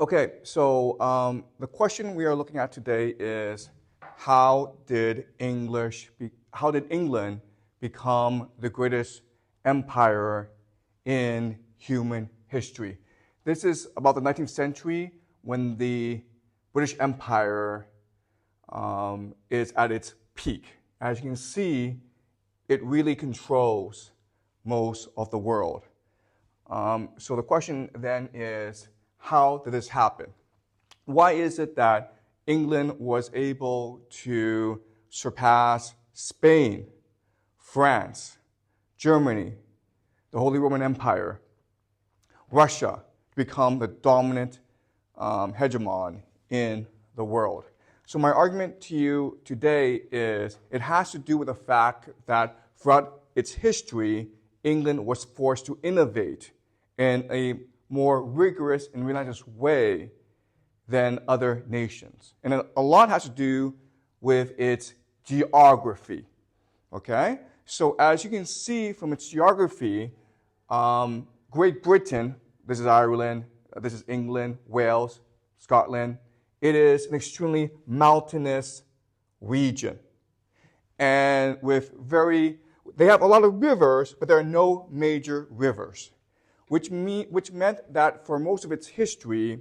Okay, so the question we are looking at today is how did England become the greatest empire in human history? This is about the 19th century when the British Empire is at its peak. As you can see, it really controls most of the world. So the question then is, how did this happen? Why is it that England was able to surpass Spain, France, Germany, the Holy Roman Empire, Russia, to become the dominant hegemon in the world? So my argument to you today is it has to do with the fact that throughout its history, England was forced to innovate in a more rigorous and relentless way than other nations. And a lot has to do with its geography, okay? So as you can see from its geography, Great Britain, this is Ireland, this is England, Wales, Scotland, it is an extremely mountainous region. And they have a lot of rivers, but there are no major rivers, which meant that for most of its history,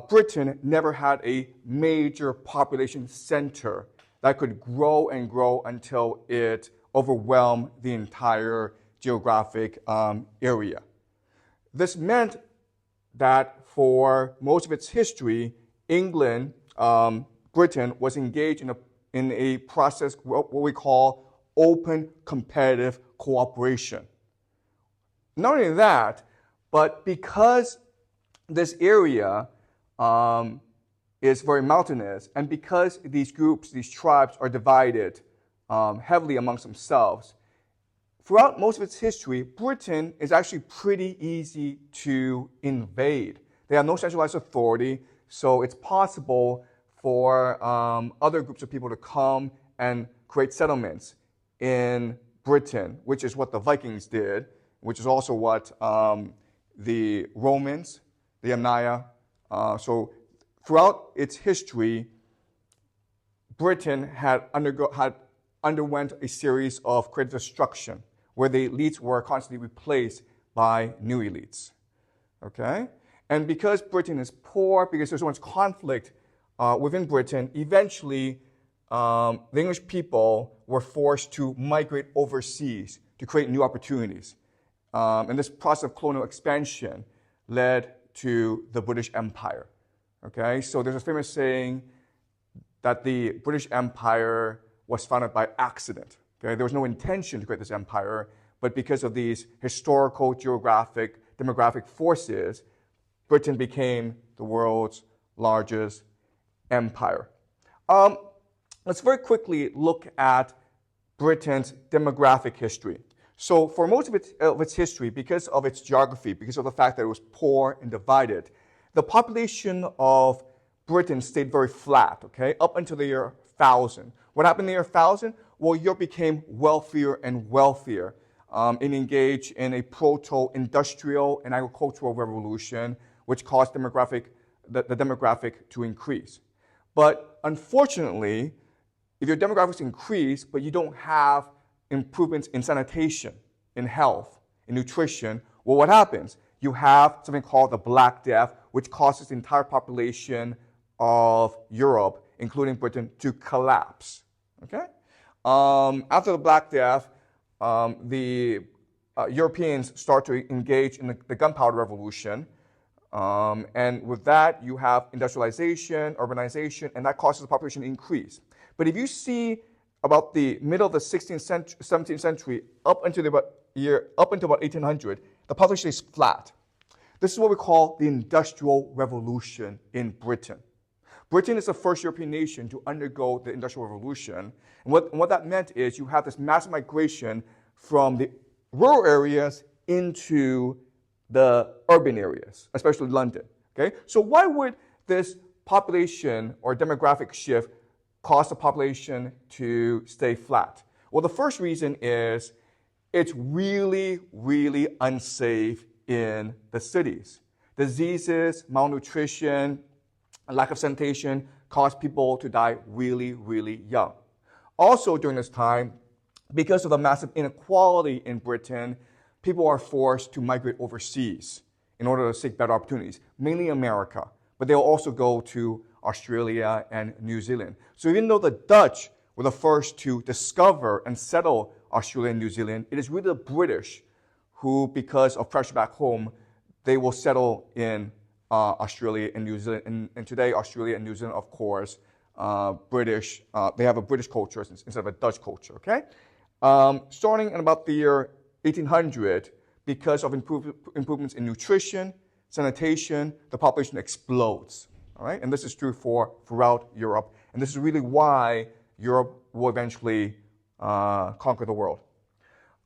Britain never had a major population center that could grow and grow until it overwhelmed the entire geographic area. This meant that for most of its history, Britain was engaged in a process, what we call open competitive cooperation. Not only that, but because this area is very mountainous, and because these groups, these tribes are divided heavily amongst themselves, throughout most of its history, Britain is actually pretty easy to invade. They have no centralized authority, so it's possible for other groups of people to come and create settlements in Britain, which is what the Vikings did, which is also what the Romans, the Yamnaya. So throughout its history, Britain had underwent a series of creative destruction, where the elites were constantly replaced by new elites. Okay? And because Britain is poor, because there's so much conflict within Britain, eventually the English people were forced to migrate overseas to create new opportunities. And this process of colonial expansion led to the British Empire. Okay? So there's a famous saying that the British Empire was founded by accident. Okay? There was no intention to create this empire, but because of these historical, geographic, demographic forces, Britain became the world's largest empire. Let's very quickly look at Britain's demographic history. So for most of its history, because of its geography, because of the fact that it was poor and divided, the population of Britain stayed very flat, okay, up until the year 1000. What happened in the year 1000? Well, Europe became wealthier and wealthier and engaged in a proto-industrial and agricultural revolution, which caused the demographic to increase. But unfortunately, if your demographics increase, but you don't have improvements in sanitation, in health, in nutrition, well, what happens? You have something called the Black Death, which causes the entire population of Europe, including Britain, to collapse. Okay? After the Black Death, the Europeans start to engage in the Gunpowder Revolution. And with that, you have industrialization, urbanization, and that causes the population to increase. But if you see about the middle of the 16th century, 17th century, up until about 1800, the population is flat. This is what we call the Industrial Revolution in Britain. Britain is the first European nation to undergo the Industrial Revolution. And what that meant is you have this massive migration from the rural areas into the urban areas, especially London. Okay? So why would this population or demographic shift cause the population to stay flat? Well, the first reason is it's really, really unsafe in the cities. Diseases, malnutrition, and lack of sanitation cause people to die really, really young. Also during this time, because of the massive inequality in Britain, people are forced to migrate overseas in order to seek better opportunities, mainly America. But they'll also go to Australia and New Zealand. So even though the Dutch were the first to discover and settle Australia and New Zealand, it is really the British who, because of pressure back home, they will settle in Australia and New Zealand. And today, Australia and New Zealand, of course, British, they have a British culture instead of a Dutch culture, okay? Starting in about the year 1800, because of improvements in nutrition, sanitation, the population explodes, all right? And this is true throughout Europe. And this is really why Europe will eventually conquer the world.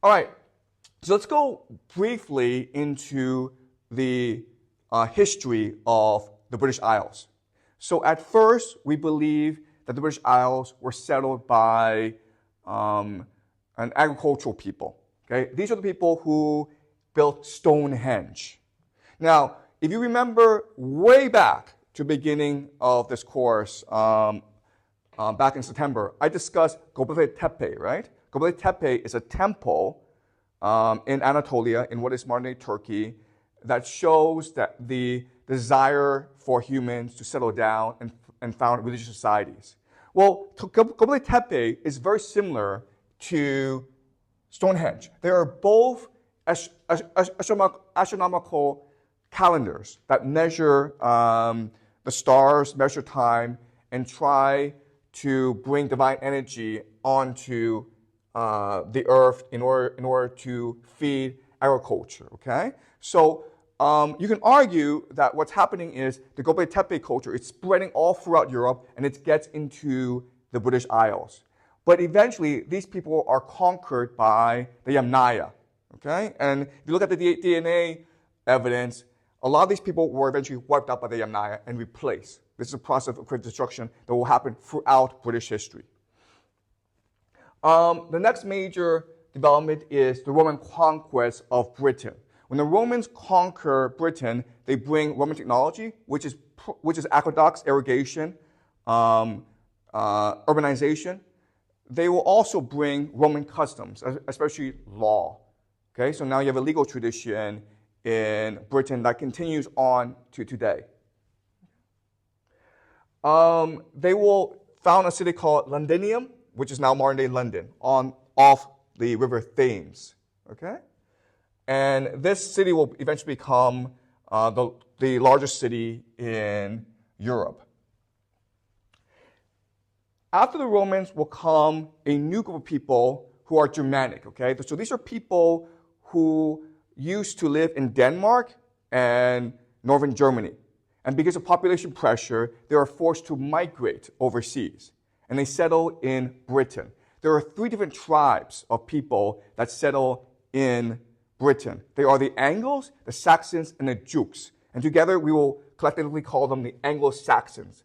All right, so let's go briefly into the history of the British Isles. So at first, we believe that the British Isles were settled by an agricultural people. Okay? These are the people who built Stonehenge. Now, if you remember way back to the beginning of this course, back in September, I discussed Göbekli Tepe, right? Göbekli Tepe is a temple in Anatolia, in what is modern-day Turkey, that shows that the desire for humans to settle down and found religious societies. Well, Göbekli Tepe is very similar to Stonehenge. They are both astronomical calendars that measure the stars, measure time, and try to bring divine energy onto the earth in order to feed agriculture, okay? So you can argue that what's happening is the Göbekli Tepe culture is spreading all throughout Europe, and it gets into the British Isles. But eventually, these people are conquered by the Yamnaya, okay? And if you look at the DNA evidence, a lot of these people were eventually wiped out by the Yamnaya and replaced. This is a process of creative destruction that will happen throughout British history. The next major development is the Roman conquest of Britain. When the Romans conquer Britain, they bring Roman technology, which is aqueducts, irrigation, urbanization. They will also bring Roman customs, especially law. Okay, so now you have a legal tradition in Britain that continues on to today. They will found a city called Londinium, which is now modern-day London, off the river Thames. Okay, and this city will eventually become the largest city in Europe. After the Romans will come a new group of people who are Germanic, okay? So these are people who used to live in Denmark and northern Germany. And because of population pressure, they are forced to migrate overseas. And they settle in Britain. There are 3 different tribes of people that settle in Britain. They are the Angles, the Saxons, and the Jutes. And together we will collectively call them the Anglo-Saxons.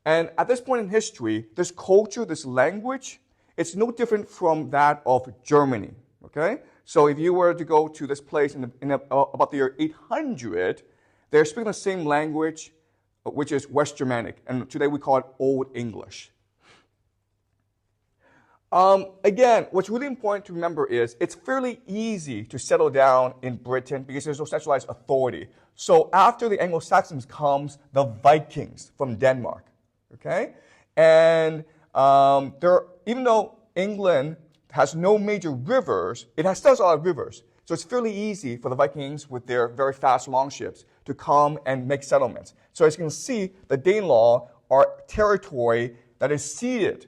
And at this point in history, this culture, this language, it's no different from that of Germany, okay? So if you were to go to this place in about the year 800, they're speaking the same language, which is West Germanic, and today we call it Old English. Again, what's really important to remember is it's fairly easy to settle down in Britain because there's no centralized authority. So after the Anglo-Saxons comes the Vikings from Denmark. Okay, and even though England has no major rivers, it still has a lot of rivers. So it's fairly easy for the Vikings with their very fast longships to come and make settlements. So as you can see, the Danelaw are territory that is ceded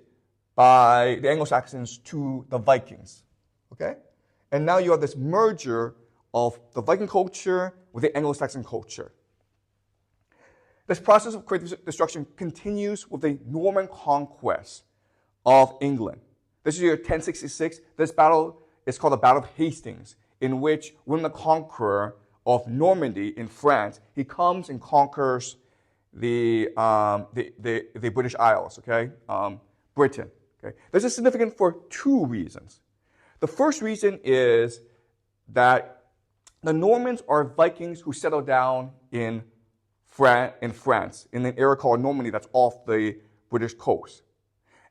by the Anglo-Saxons to the Vikings. Okay, and now you have this merger of the Viking culture with the Anglo-Saxon culture. This process of creative destruction continues with the Norman conquest of England. This is year 1066. This battle is called the Battle of Hastings, in which William the Conqueror of Normandy in France, he comes and conquers the British Isles, okay, Britain. Okay, this is significant for 2 reasons. The first reason is that the Normans are Vikings who settled down in France, in an area called Normandy that's off the British coast.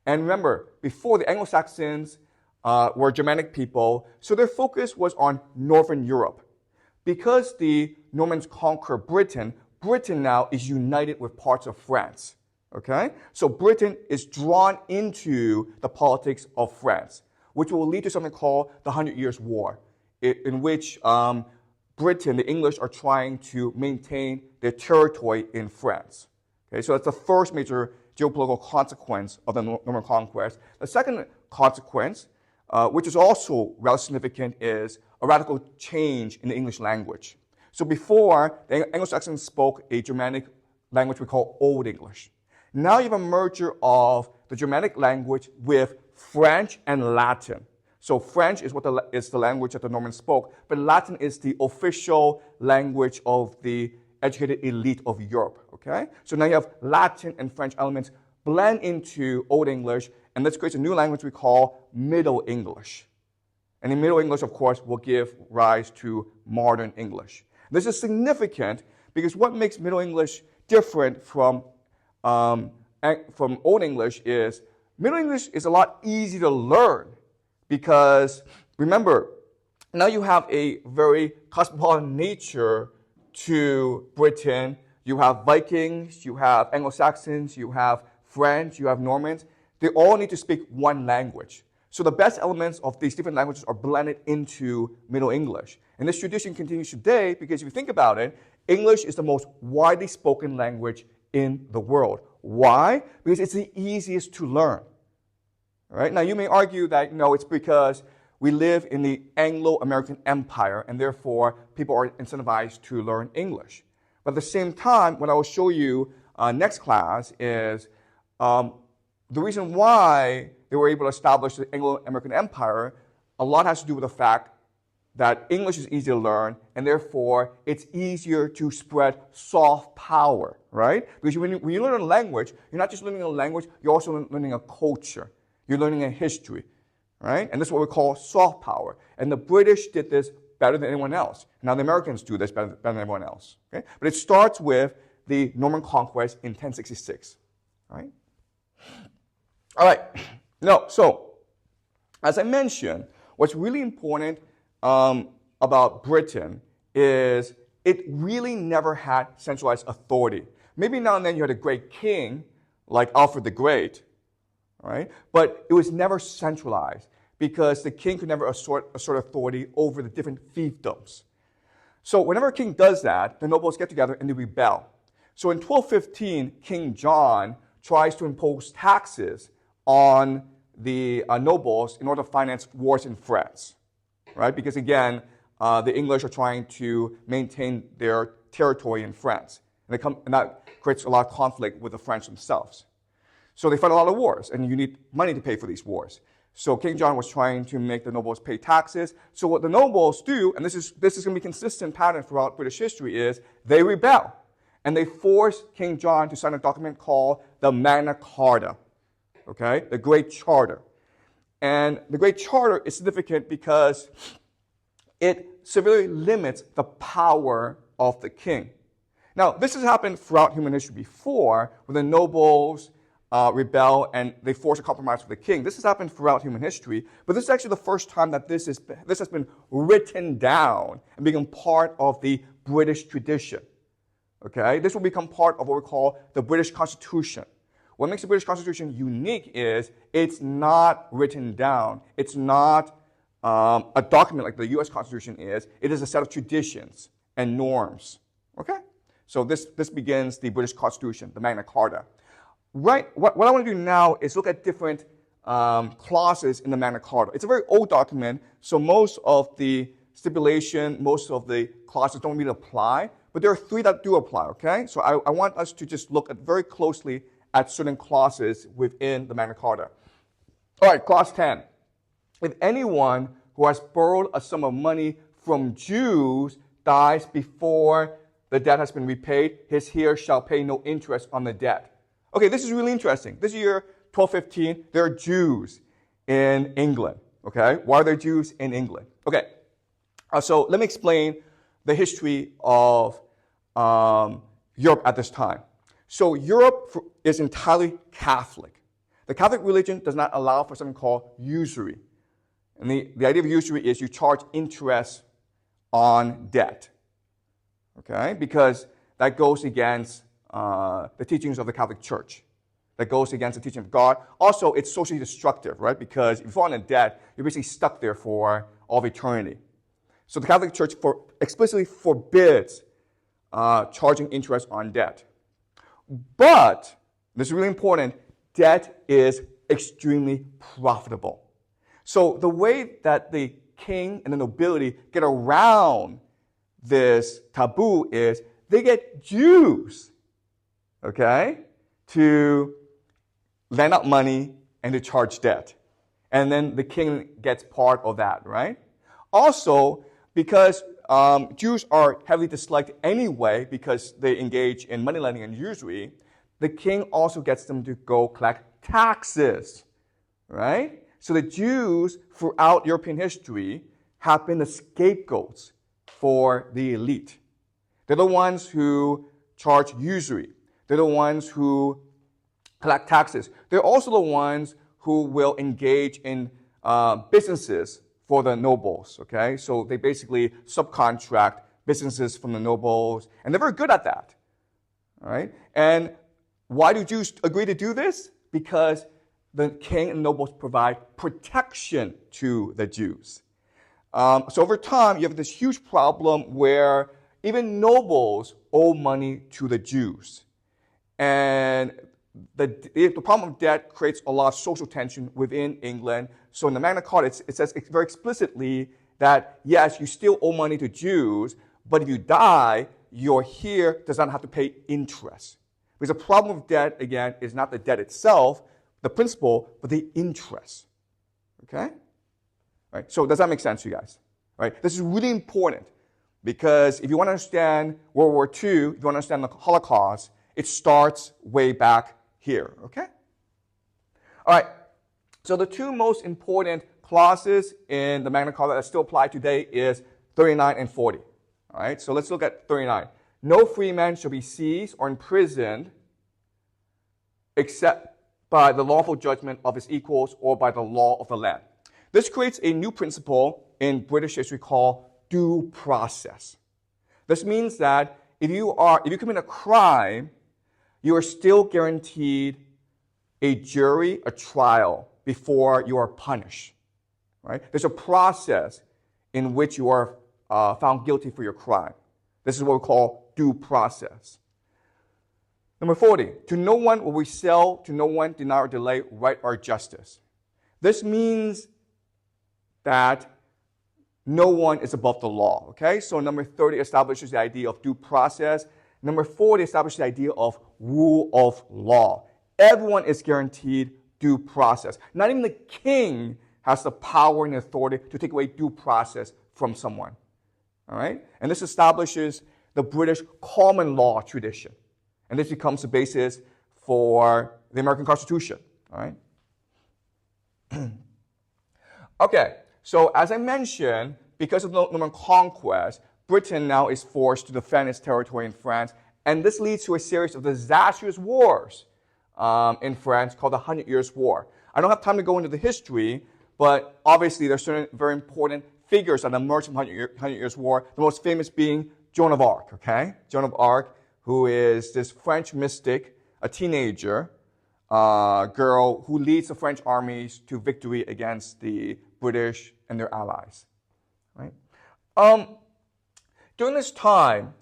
And remember, before the Anglo-Saxons were Germanic people, so their focus was on Northern Europe. Because the Normans conquered Britain, Britain now is united with parts of France. Okay? So Britain is drawn into the politics of France, which will lead to something called the 100 Years' War, in which Britain, the English, are trying to maintain their territory in France. Okay? So that's the first major geopolitical consequence of the Norman conquest. The second consequence, which is also rather significant, is a radical change in the English language. So before, the Anglo-Saxons spoke a Germanic language we call Old English. Now you have a merger of the Germanic language with French and Latin. So French is is the language that the Normans spoke, but Latin is the official language of the educated elite of Europe. Okay? So now you have Latin and French elements blend into Old English, and this creates a new language we call Middle English. And in Middle English, of course, will give rise to Modern English. This is significant because what makes Middle English different from Old English is Middle English is a lot easier to learn because, remember, now you have a very cosmopolitan nature to Britain. You have Vikings, you have Anglo-Saxons, you have French, you have Normans. They all need to speak one language. So the best elements of these different languages are blended into Middle English. And this tradition continues today because if you think about it, English is the most widely spoken language in the world. Why? Because it's the easiest to learn. All right? Now, you may argue that, no, it's because we live in the Anglo-American Empire, and therefore people are incentivized to learn English. But at the same time, what I will show you next class is the reason why they were able to establish the Anglo-American Empire, a lot has to do with the fact that English is easy to learn, and therefore it's easier to spread soft power, right? Because when you learn a language, you're not just learning a language, you're also learning a culture. You're learning a history, right? And this is what we call soft power. And the British did this better than anyone else. Now the Americans do this better than everyone else, okay? But it starts with the Norman conquest in 1066, right? All right. Now, so as I mentioned, what's really important about Britain is it really never had centralized authority. Maybe now and then you had a great king like Alfred the Great, right? But it was never centralized because the king could never assert authority over the different fiefdoms. So whenever a king does that, the nobles get together and they rebel. So in 1215, King John tries to impose taxes on the nobles in order to finance wars in France, right? Because again, the English are trying to maintain their territory in France. And that creates a lot of conflict with the French themselves. So they fight a lot of wars, and you need money to pay for these wars. So King John was trying to make the nobles pay taxes. So what the nobles do, and this is going to be a consistent pattern throughout British history, is they rebel. And they force King John to sign a document called the Magna Carta, okay, the Great Charter. And the Great Charter is significant because it severely limits the power of the king. Now, this has happened throughout human history before, when the nobles rebel and they force a compromise with the king. This has happened throughout human history, but this is actually the first time that this has been written down and become part of the British tradition. Okay? This will become part of what we call the British Constitution. What makes the British Constitution unique is it's not written down. It's not a document like the U.S. Constitution is. It is a set of traditions and norms. Okay? So this begins the British Constitution, the Magna Carta. Right. What I want to do now is look at different clauses in the Magna Carta. It's a very old document, so most of the stipulation, most of the clauses don't really apply, but there are three that do apply, okay? So I want us to just look at very closely at certain clauses within the Magna Carta. All right, clause 10. If anyone who has borrowed a sum of money from Jews dies before the debt has been repaid, he or shall pay no interest on the debt. Okay, this is really interesting. This year, 1215, there are Jews in England, okay? Why are there Jews in England? Okay, so let me explain the history of Europe at this time. So Europe is entirely Catholic. The Catholic religion does not allow for something called usury. And the idea of usury is you charge interest on debt, okay? Because that goes against the teachings of the Catholic Church. That goes against the teaching of God. Also, it's socially destructive, right? Because if you fall into debt, you're basically stuck there for all of eternity. So the Catholic Church explicitly forbids charging interest on debt. But, this is really important, debt is extremely profitable. So the way that the king and the nobility get around this taboo is they get Jews, okay, to lend out money and to charge debt. And then the king gets part of that, right? Also, because Jews are heavily disliked anyway because they engage in money lending and usury, the king also gets them to go collect taxes, right? So the Jews throughout European history have been the scapegoats for the elite. They're the ones who charge usury. They're the ones who collect taxes. They're also the ones who will engage in businesses for the nobles, okay? So they basically subcontract businesses from the nobles, and they're very good at that, all right? And why do Jews agree to do this? Because the king and nobles provide protection to the Jews. So over time, you have this huge problem where even nobles owe money to the Jews. And the problem of debt creates a lot of social tension within England. So in the Magna Carta, it says very explicitly that, yes, you still owe money to Jews, but if you die, your heir does not have to pay interest. Because the problem of debt, again, is not the debt itself, the principal, but the interest. Okay? Right? So does that make sense to you guys? Right? This is really important because if you want to understand World War II, if you want to understand the Holocaust, it starts way back here. Okay? All right. So the two most important clauses in the Magna Carta that still apply today is 39 and 40. All right? So let's look at 39. No free man shall be seized or imprisoned except by the lawful judgment of his equals or by the law of the land. This creates a new principle in British history called due process. This means that if you commit a crime, you are still guaranteed a jury, a trial, before you are punished. Right? There's a process in which you are found guilty for your crime. This is what we call due process. Number 40, to no one will we sell, to no one deny or delay right or justice. This means that no one is above the law, okay? So number 30 establishes the idea of due process. Number 40 establishes the idea of rule of law. Everyone is guaranteed due process. Not even the king has the power and authority to take away due process from someone, all right? And this establishes the British common law tradition. And this becomes the basis for the American Constitution, all right? Okay, so as I mentioned, because of the Norman conquest, Britain now is forced to defend its territory in France, and this leads to a series of disastrous wars in France called the 100 Years' War. I don't have time to go into the history, but obviously there's certain very important figures that emerged from the 100 Years' War, the most famous being Joan of Arc, okay? Joan of Arc, who is this French mystic, a teenager girl who leads the French armies to victory against the British and their allies. Right? During this time,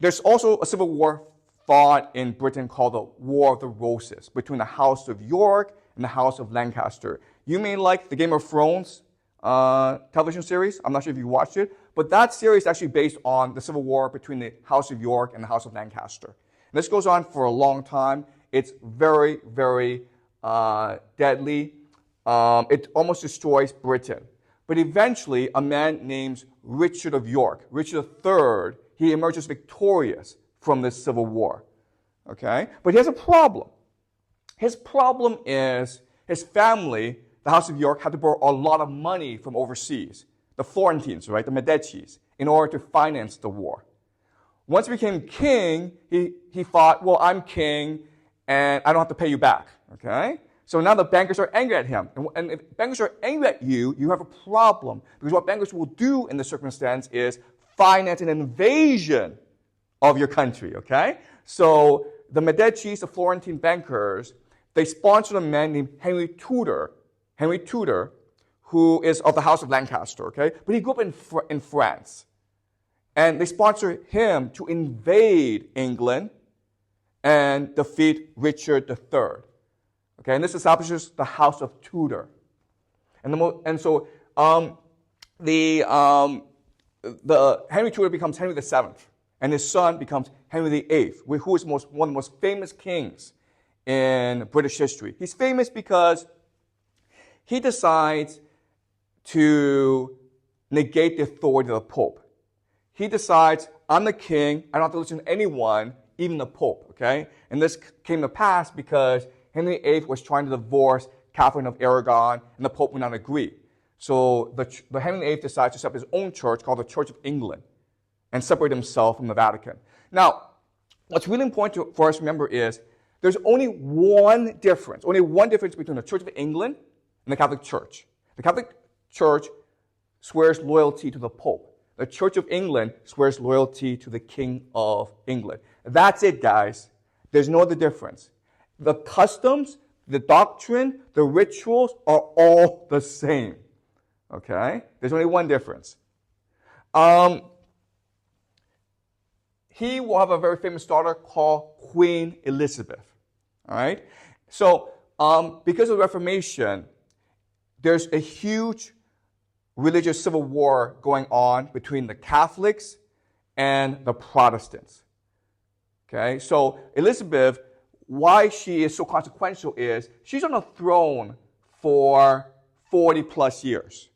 there's also a civil war fought in Britain called the War of the Roses between the House of York and the House of Lancaster. You may like the Game of Thrones television series. I'm not sure if you watched it, but that series is actually based on the civil war between the House of York and the House of Lancaster. And this goes on for a long time. It's very, very deadly. It almost destroys Britain. But eventually, a man named Richard of York, Richard III, he emerges victorious from this civil war. Okay? But he has a problem. His problem is his family, the House of York, had to borrow a lot of money from overseas. The Florentines, right, the Medicis, in order to finance the war. Once he became king, he thought, well, I'm king, and I don't have to pay you back, okay? So now the bankers are angry at him. And if bankers are angry at you, you have a problem. Because what bankers will do in this circumstance is finance an invasion of your country, okay? So the Medicis, the Florentine bankers, they sponsored a man named Henry Tudor, who is of the House of Lancaster, okay? But he grew up in France. And they sponsored him to invade England and defeat Richard III. Okay, and this establishes the House of Tudor. So the Henry Tudor becomes Henry VII, and his son becomes Henry VIII, who is one of the most famous kings in British history. He's famous because he decides to negate the authority of the Pope. He decides, I'm the king, I don't have to listen to anyone, even the Pope, okay? And this came to pass because Henry VIII was trying to divorce Catherine of Aragon, and the Pope would not agree. So the Henry VIII decides to set up his own church called the Church of England and separate himself from the Vatican. Now, what's really important for us to remember is there's only one difference between the Church of England and the Catholic Church. The Catholic Church swears loyalty to the Pope. The Church of England swears loyalty to the King of England. That's it, guys. There's no other difference. The customs, the doctrine, the rituals are all the same. Okay? There's only one difference. He will have a very famous daughter called Queen Elizabeth. All right? So, because of the Reformation, there's a huge religious civil war going on between the Catholics and the Protestants. Okay? So, Elizabeth, why she is so consequential is she's on the throne for 40 plus years.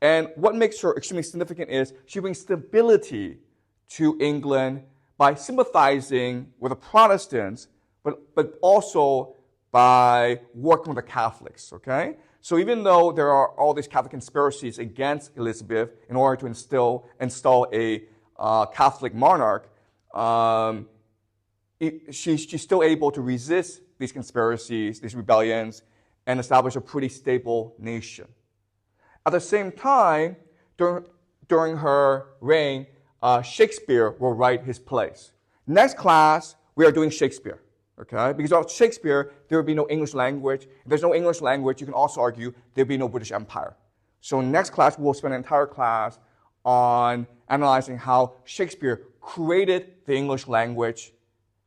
And what makes her extremely significant is she brings stability to England by sympathizing with the Protestants, but also by working with the Catholics, okay? So even though there are all these Catholic conspiracies against Elizabeth in order to install a Catholic monarch, she's still able to resist these conspiracies, these rebellions, and establish a pretty stable nation. At the same time, during her reign, Shakespeare will write his plays. Next class, we are doing Shakespeare. Okay? Because without Shakespeare, there would be no English language. If there's no English language, you can also argue there would be no British Empire. So next class, we'll spend an entire class on analyzing how Shakespeare created the English language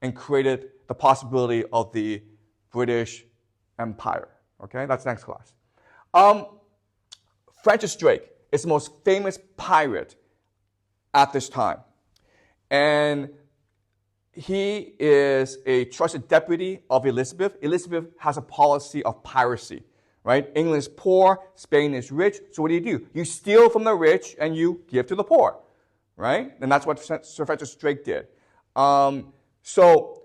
and created the possibility of the British Empire. Okay? That's next class. Francis Drake is the most famous pirate at this time. And he is a trusted deputy of Elizabeth. Elizabeth has a policy of piracy, right? England is poor, Spain is rich. So what do? You steal from the rich and you give to the poor, right? And that's what Sir Francis Drake did. So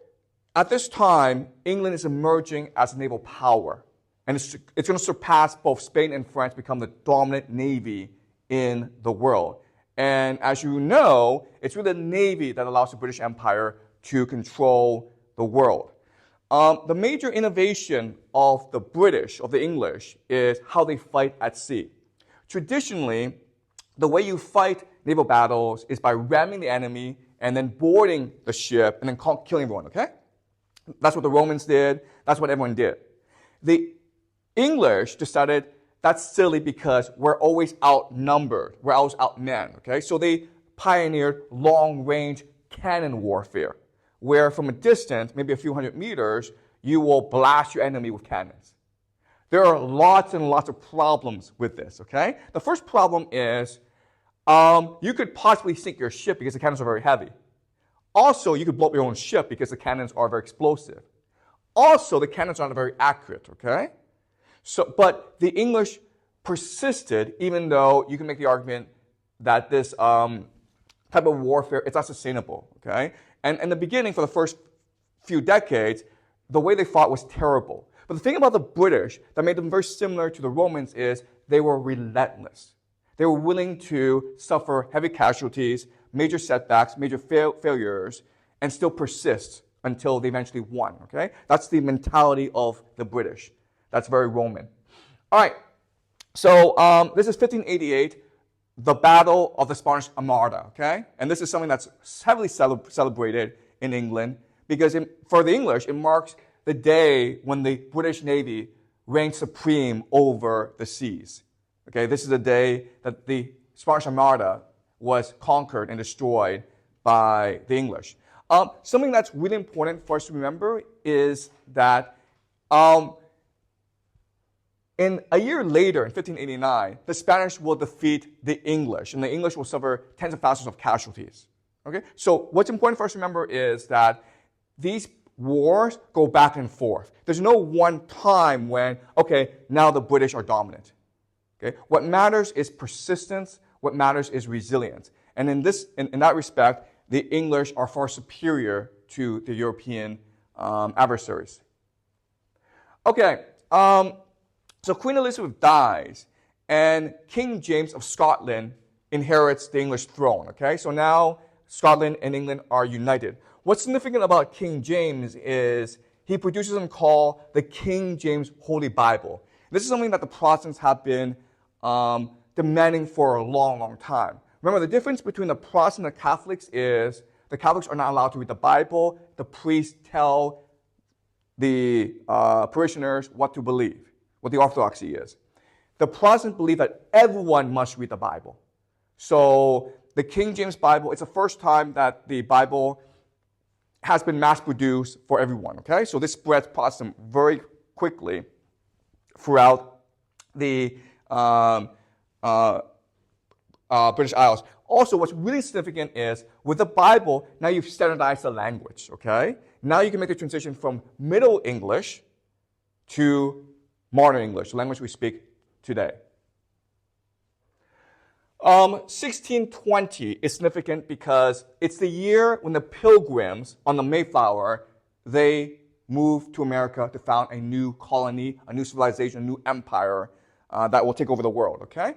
at this time, England is emerging as a naval power. And it's going to surpass both Spain and France, become the dominant navy in the world. And as you know, it's really the Navy that allows the British Empire to control the world. The major innovation of the British, of the English, is how they fight at sea. Traditionally, the way you fight naval battles is by ramming the enemy and then boarding the ship and then killing everyone, okay? That's what the Romans did. That's what everyone did. The English decided that's silly because we're always outnumbered. We're always outmanned, okay? So they pioneered long-range cannon warfare, where from a distance, maybe a few hundred meters, you will blast your enemy with cannons. There are lots and lots of problems with this, okay? The first problem is you could possibly sink your ship because the cannons are very heavy. Also, you could blow up your own ship because the cannons are very explosive. Also, the cannons are not very accurate, okay? So, but the English persisted, even though you can make the argument that this type of warfare, it's not sustainable, okay? And in the beginning, for the first few decades, the way they fought was terrible. But the thing about the British that made them very similar to the Romans is they were relentless. They were willing to suffer heavy casualties, major setbacks, major failures, and still persist until they eventually won, okay? That's the mentality of the British. That's very Roman. All right, so this is 1588, the Battle of the Spanish Armada, okay? And this is something that's heavily celebrated in England because for the English, it marks the day when the British Navy reigned supreme over the seas. Okay, this is the day that the Spanish Armada was conquered and destroyed by the English. Something that's really important for us to remember is that in a year later, in 1589, the Spanish will defeat the English, and the English will suffer tens of thousands of casualties. Okay, so what's important for us to remember is that these wars go back and forth. There's no one time when, okay, now the British are dominant. Okay, what matters is persistence. What matters is resilience. And in that respect, the English are far superior to the European adversaries. Okay, so Queen Elizabeth dies, and King James of Scotland inherits the English throne. Okay, so now Scotland and England are united. What's significant about King James is he produces something called the King James Holy Bible. This is something that the Protestants have been demanding for a long, long time. Remember, the difference between the Protestants and the Catholics is the Catholics are not allowed to read the Bible. The priests tell the parishioners what to believe, what the orthodoxy is. The Protestants believe that everyone must read the Bible. So the King James Bible, it's the first time that the Bible has been mass-produced for everyone, okay? So this spreads Protestant very quickly throughout the British Isles. Also, what's really significant is with the Bible, now you've standardized the language, okay? Now you can make the transition from Middle English to modern English, the language we speak today. 1620 is significant because it's the year when the Pilgrims on the Mayflower, they moved to America to found a new colony, a new civilization, a new empire that will take over the world, okay?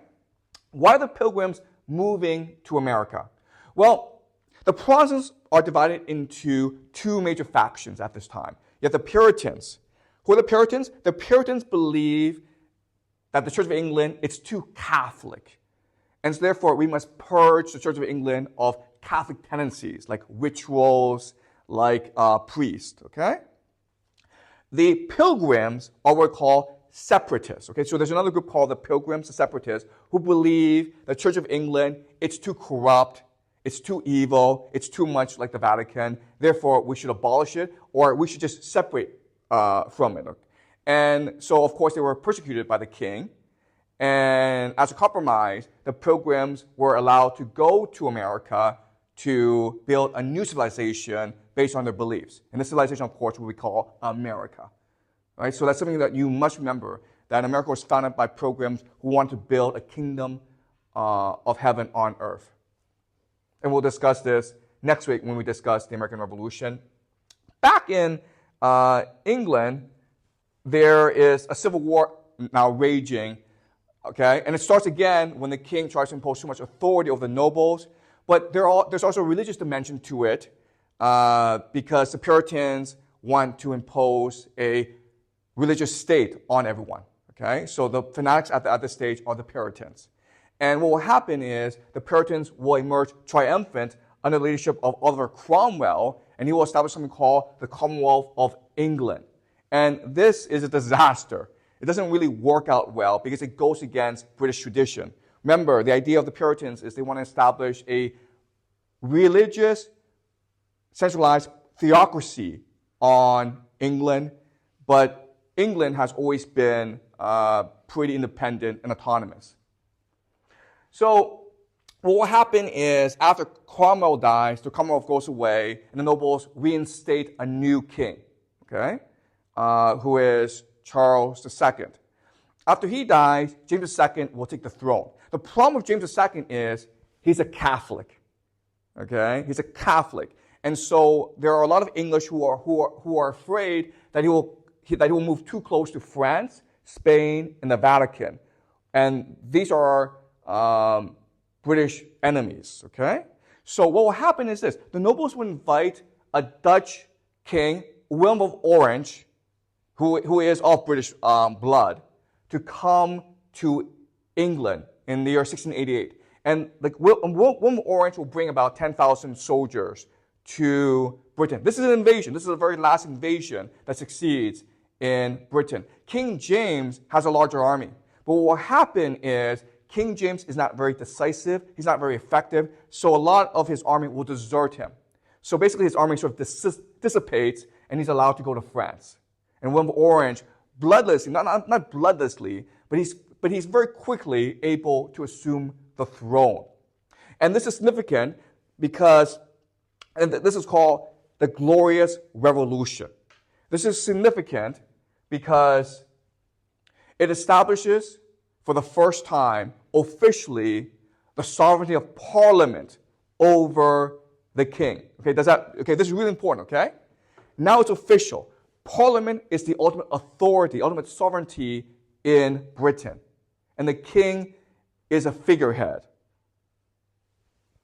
Why are the Pilgrims moving to America? Well, the Protestants are divided into two major factions at this time. You have the Puritans. Who are the Puritans? The Puritans believe that the Church of England, it's too Catholic. And so therefore, we must purge the Church of England of Catholic tendencies, like rituals, like priests, okay? The Pilgrims are what we call separatists, okay? So there's another group called the Pilgrims, the separatists, who believe the Church of England, it's too corrupt, it's too evil, it's too much like the Vatican, therefore we should abolish it, or we should just separate from it. And so, of course, they were persecuted by the king. And as a compromise, the Pilgrims were allowed to go to America to build a new civilization based on their beliefs. And this civilization, of course, we call America. Right? So that's something that you must remember, that America was founded by Pilgrims who want to build a kingdom of heaven on earth. And we'll discuss this next week when we discuss the American Revolution. Back in England, there is a civil war now raging. Okay, and it starts again when the king tries to impose too much authority over the nobles. But there's also a religious dimension to it because the Puritans want to impose a religious state on everyone. Okay, so the fanatics at this stage are the Puritans. And what will happen is the Puritans will emerge triumphant under the leadership of Oliver Cromwell, and he will establish something called the Commonwealth of England. And this is a disaster. It doesn't really work out well because it goes against British tradition. Remember, the idea of the Puritans is they want to establish a religious, centralized theocracy on England, but England has always been pretty independent and autonomous. So what will happen is after Cromwell dies, the Commonwealth goes away, and the nobles reinstate a new king, okay, who is Charles II. After he dies, James II will take the throne. The problem with James II is he's a Catholic. Okay, he's a Catholic, and so there are a lot of English who are afraid that he will move too close to France, Spain, and the Vatican, and these are British enemies, okay? So what will happen is this. The nobles will invite a Dutch king, William of Orange, who is of British blood, to come to England in the year 1688. And William of Orange will bring about 10,000 soldiers to Britain. This is an invasion. This is the very last invasion that succeeds in Britain. King James has a larger army. But what will happen is King James is not very decisive. He's not very effective. So a lot of his army will desert him. So basically his army sort of dissipates and he's allowed to go to France. And William of Orange, bloodlessly, not bloodlessly, but he's very quickly able to assume the throne. And this is significant because, and this is called the Glorious Revolution. This is significant because it establishes for the first time officially the sovereignty of Parliament over the king. Okay, this is really important, okay? Now it's official. Parliament is the ultimate authority, ultimate sovereignty in Britain. And the king is a figurehead.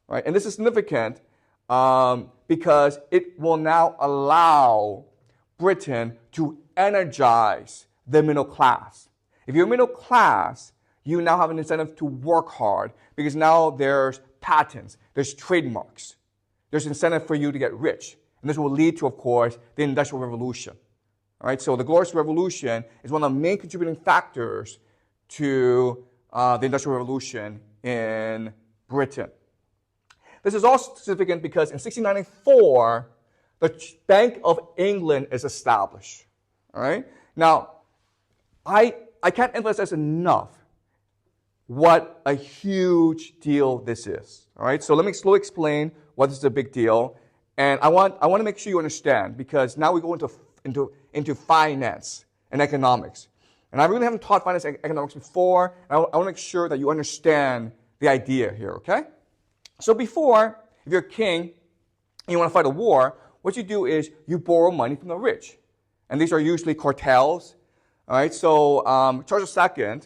Right? And this is significant because it will now allow Britain to energize the middle class. If you're middle class, you now have an incentive to work hard because now there's patents, there's trademarks, there's incentive for you to get rich. And this will lead to, of course, the Industrial Revolution. All right, so the Glorious Revolution is one of the main contributing factors to the Industrial Revolution in Britain. This is also significant because in 1694, the Bank of England is established. All right, now I can't emphasize enough what a huge deal this is. All right, so let me slowly explain why this is a big deal. And I want to make sure you understand because now we go into finance and economics. And I really haven't taught finance and economics before. I want to make sure that you understand the idea here, okay? So before, if you're a king and you want to fight a war, what you do is you borrow money from the rich. And these are usually cartels. All right, so Charles II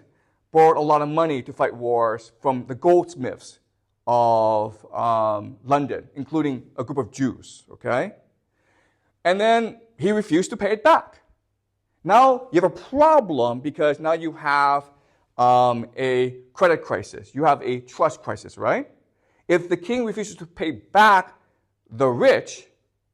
borrowed a lot of money to fight wars from the goldsmiths of London, including a group of Jews, okay? And then he refused to pay it back. Now you have a problem because now you have a credit crisis. You have a trust crisis, right? If the king refuses to pay back the rich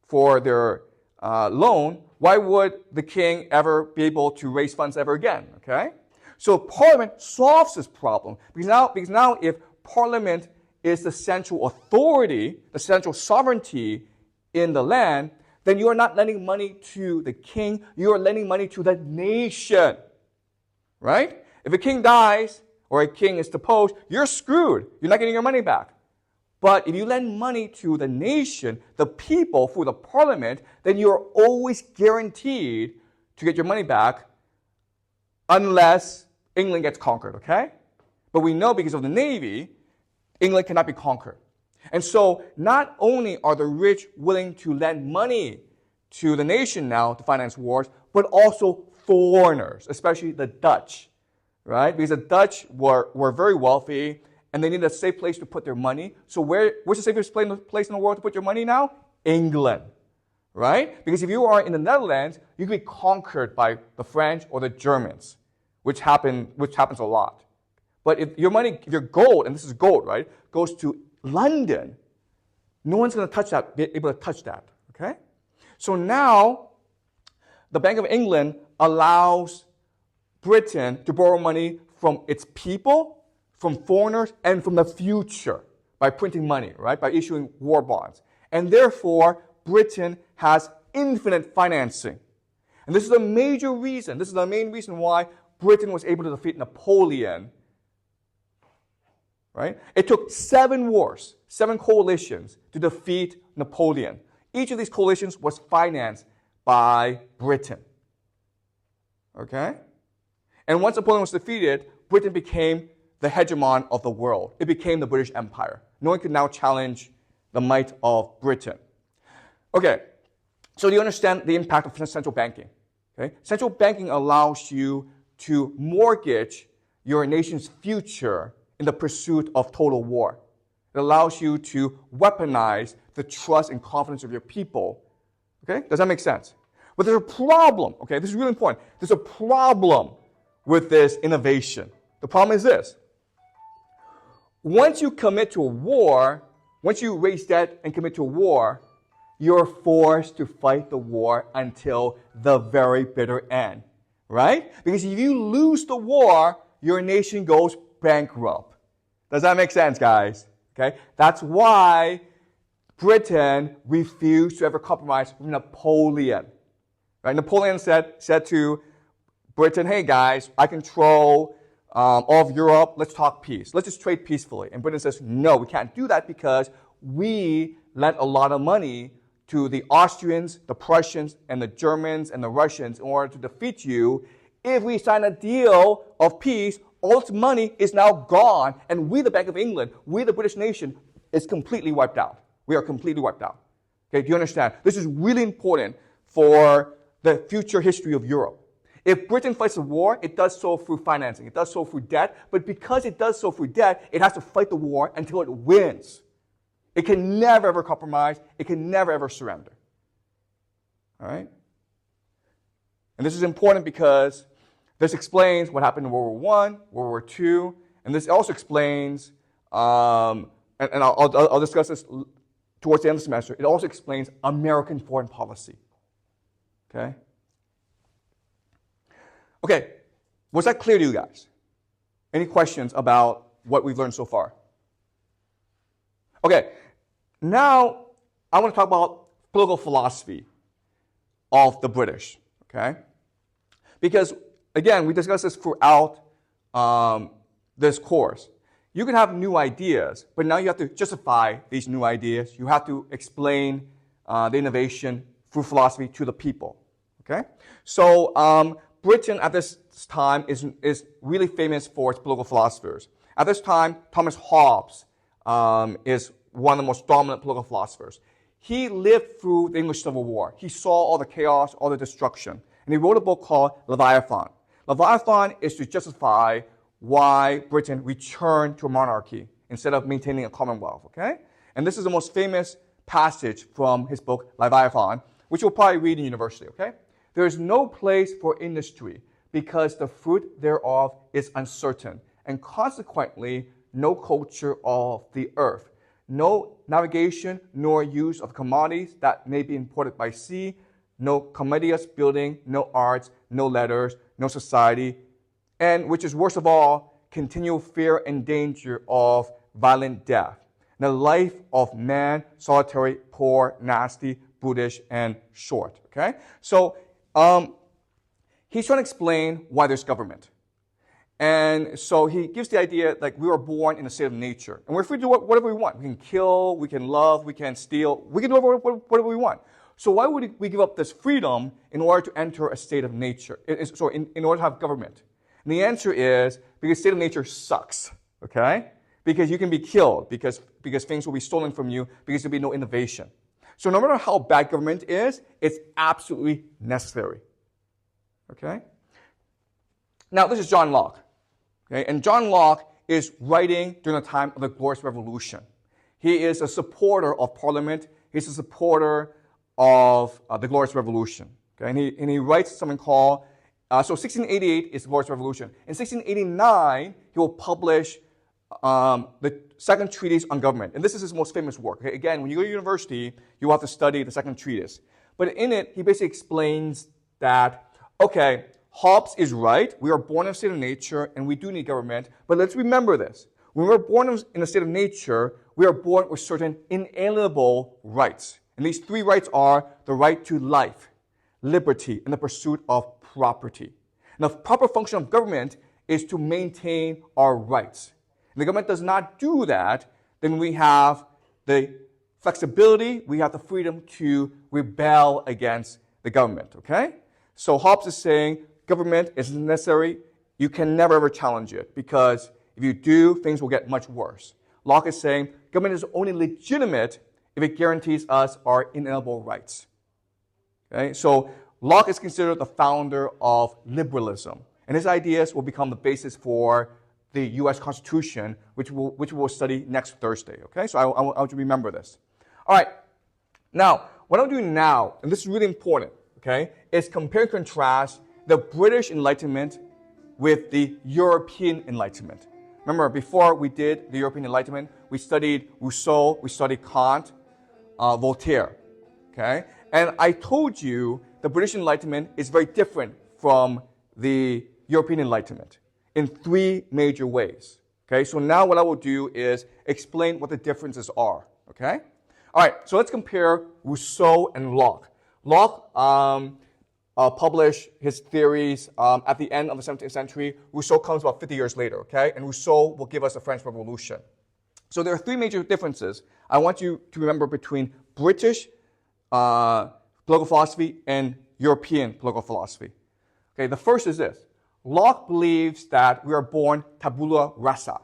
for their loan, why would the king ever be able to raise funds ever again, okay? So Parliament solves this problem because now if Parliament is the central authority, the central sovereignty in the land, then you are not lending money to the king, you are lending money to the nation, right? If a king dies or a king is deposed, you're screwed. You're not getting your money back. But if you lend money to the nation, the people, through the parliament, then you're always guaranteed to get your money back unless England gets conquered, okay? But we know because of the Navy, England cannot be conquered. And so not only are the rich willing to lend money to the nation now to finance wars, but also foreigners, especially the Dutch, right? Because the Dutch were very wealthy and they needed a safe place to put their money. So where's the safest place in the world to put your money now? England, right? Because if you are in the Netherlands, you can be conquered by the French or the Germans, which happens a lot. But if your money, if your gold, and this is gold, right, goes to London, no one's going to be able to touch that, okay? So now, the Bank of England allows Britain to borrow money from its people, from foreigners, and from the future by printing money, right, by issuing war bonds. And therefore, Britain has infinite financing. And this is a major reason, this is the main reason why Britain was able to defeat Napoleon. Right? It took 7 wars, 7 coalitions to defeat Napoleon. Each of these coalitions was financed by Britain. Okay? And once Napoleon was defeated, Britain became the hegemon of the world. It became the British Empire. No one could now challenge the might of Britain. Okay, so do you understand the impact of central banking? Okay? Central banking allows you to mortgage your nation's future in the pursuit of total war. It allows you to weaponize the trust and confidence of your people. Okay? Does that make sense? But there's a problem. Okay? This is really important. There's a problem with this innovation. The problem is this. Once you commit to a war, once you raise debt and commit to a war, you're forced to fight the war until the very bitter end. Right? Because if you lose the war, your nation goes bankrupt. Does that make sense, guys? Okay? That's why Britain refused to ever compromise with Napoleon. Right? Napoleon said to Britain, hey guys, I control all of Europe. Let's talk peace. Let's just trade peacefully. And Britain says, no, we can't do that because we lent a lot of money to the Austrians, the Prussians, and the Germans, and the Russians in order to defeat you. If we sign a deal of peace, all this money is now gone, and we, the Bank of England, we, the British nation, is completely wiped out. We are completely wiped out. Okay, do you understand? This is really important for the future history of Europe. If Britain fights a war, it does so through financing. It does so through debt. But because it does so through debt, it has to fight the war until it wins. It can never, ever compromise. It can never, ever surrender. All right? And this is important because this explains what happened in World War I, World War II, and this also explains, and I'll discuss this towards the end of the semester, it also explains American foreign policy. Okay? Okay, was that clear to you guys? Any questions about what we've learned so far? Okay, now I want to talk about political philosophy of the British, okay? Because, again, we discussed this throughout this course. You can have new ideas, but now you have to justify these new ideas. You have to explain the innovation through philosophy to the people, okay? So Britain at this time is really famous for its political philosophers. At this time, Thomas Hobbes is one of the most dominant political philosophers. He lived through the English Civil War. He saw all the chaos, all the destruction. And he wrote a book called Leviathan. Leviathan is to justify why Britain returned to a monarchy instead of maintaining a commonwealth, okay? And this is the most famous passage from his book, Leviathan, which you'll probably read in university, okay? There is no place for industry because the fruit thereof is uncertain, and consequently no culture of the earth, no navigation nor use of commodities that may be imported by sea, no commodious building, no arts, no letters, no society, and which is worst of all, continual fear and danger of violent death. The life of man, solitary, poor, nasty, brutish, and short. Okay? So he's trying to explain why there's government. And so he gives the idea like we were born in a state of nature. And we're free to do whatever we want. We can kill, we can love, we can steal, we can do whatever we want. So why would we give up this freedom in order to enter a state of nature? In order to have government? And the answer is because state of nature sucks, okay? Because you can be killed, because things will be stolen from you, because there'll be no innovation. So no matter how bad government is, it's absolutely necessary, okay? Now, this is John Locke, okay? And John Locke is writing during the time of the Glorious Revolution. He is a supporter of Parliament. He's a supporter of the Glorious Revolution, okay? And he writes something called, so 1688 is the Glorious Revolution. In 1689, he will publish the Second Treatise on Government. And this is his most famous work. Okay? Again, when you go to university, you have to study the Second Treatise. But in it, he basically explains that, okay, Hobbes is right. We are born in a state of nature, and we do need government. But let's remember this. When we're born in a state of nature, we are born with certain inalienable rights. And these three rights are the right to life, liberty, and the pursuit of property. And the proper function of government is to maintain our rights. If the government does not do that, then we have the flexibility, we have the freedom to rebel against the government, okay? So Hobbes is saying government is necessary. You can never ever challenge it because if you do, things will get much worse. Locke is saying government is only legitimate if it guarantees us our inalienable rights. Okay? So Locke is considered the founder of liberalism, and his ideas will become the basis for the U.S. Constitution, which we'll study next Thursday, okay? So I want you to remember this. All right. Now, what I'm doing now, and this is really important, okay, is compare and contrast the British Enlightenment with the European Enlightenment. Remember, before we did the European Enlightenment, we studied Rousseau, we studied Kant, Voltaire, okay? And I told you the British Enlightenment is very different from the European Enlightenment in three major ways, okay? So now what I will do is explain what the differences are, okay? All right, so let's compare Rousseau and Locke. Locke published his theories at the end of the 17th century. Rousseau comes about 50 years later, okay? And Rousseau will give us the French Revolution. So there are three major differences I want you to remember between British political philosophy and European political philosophy. Okay, the first is this. Locke believes that we are born tabula rasa,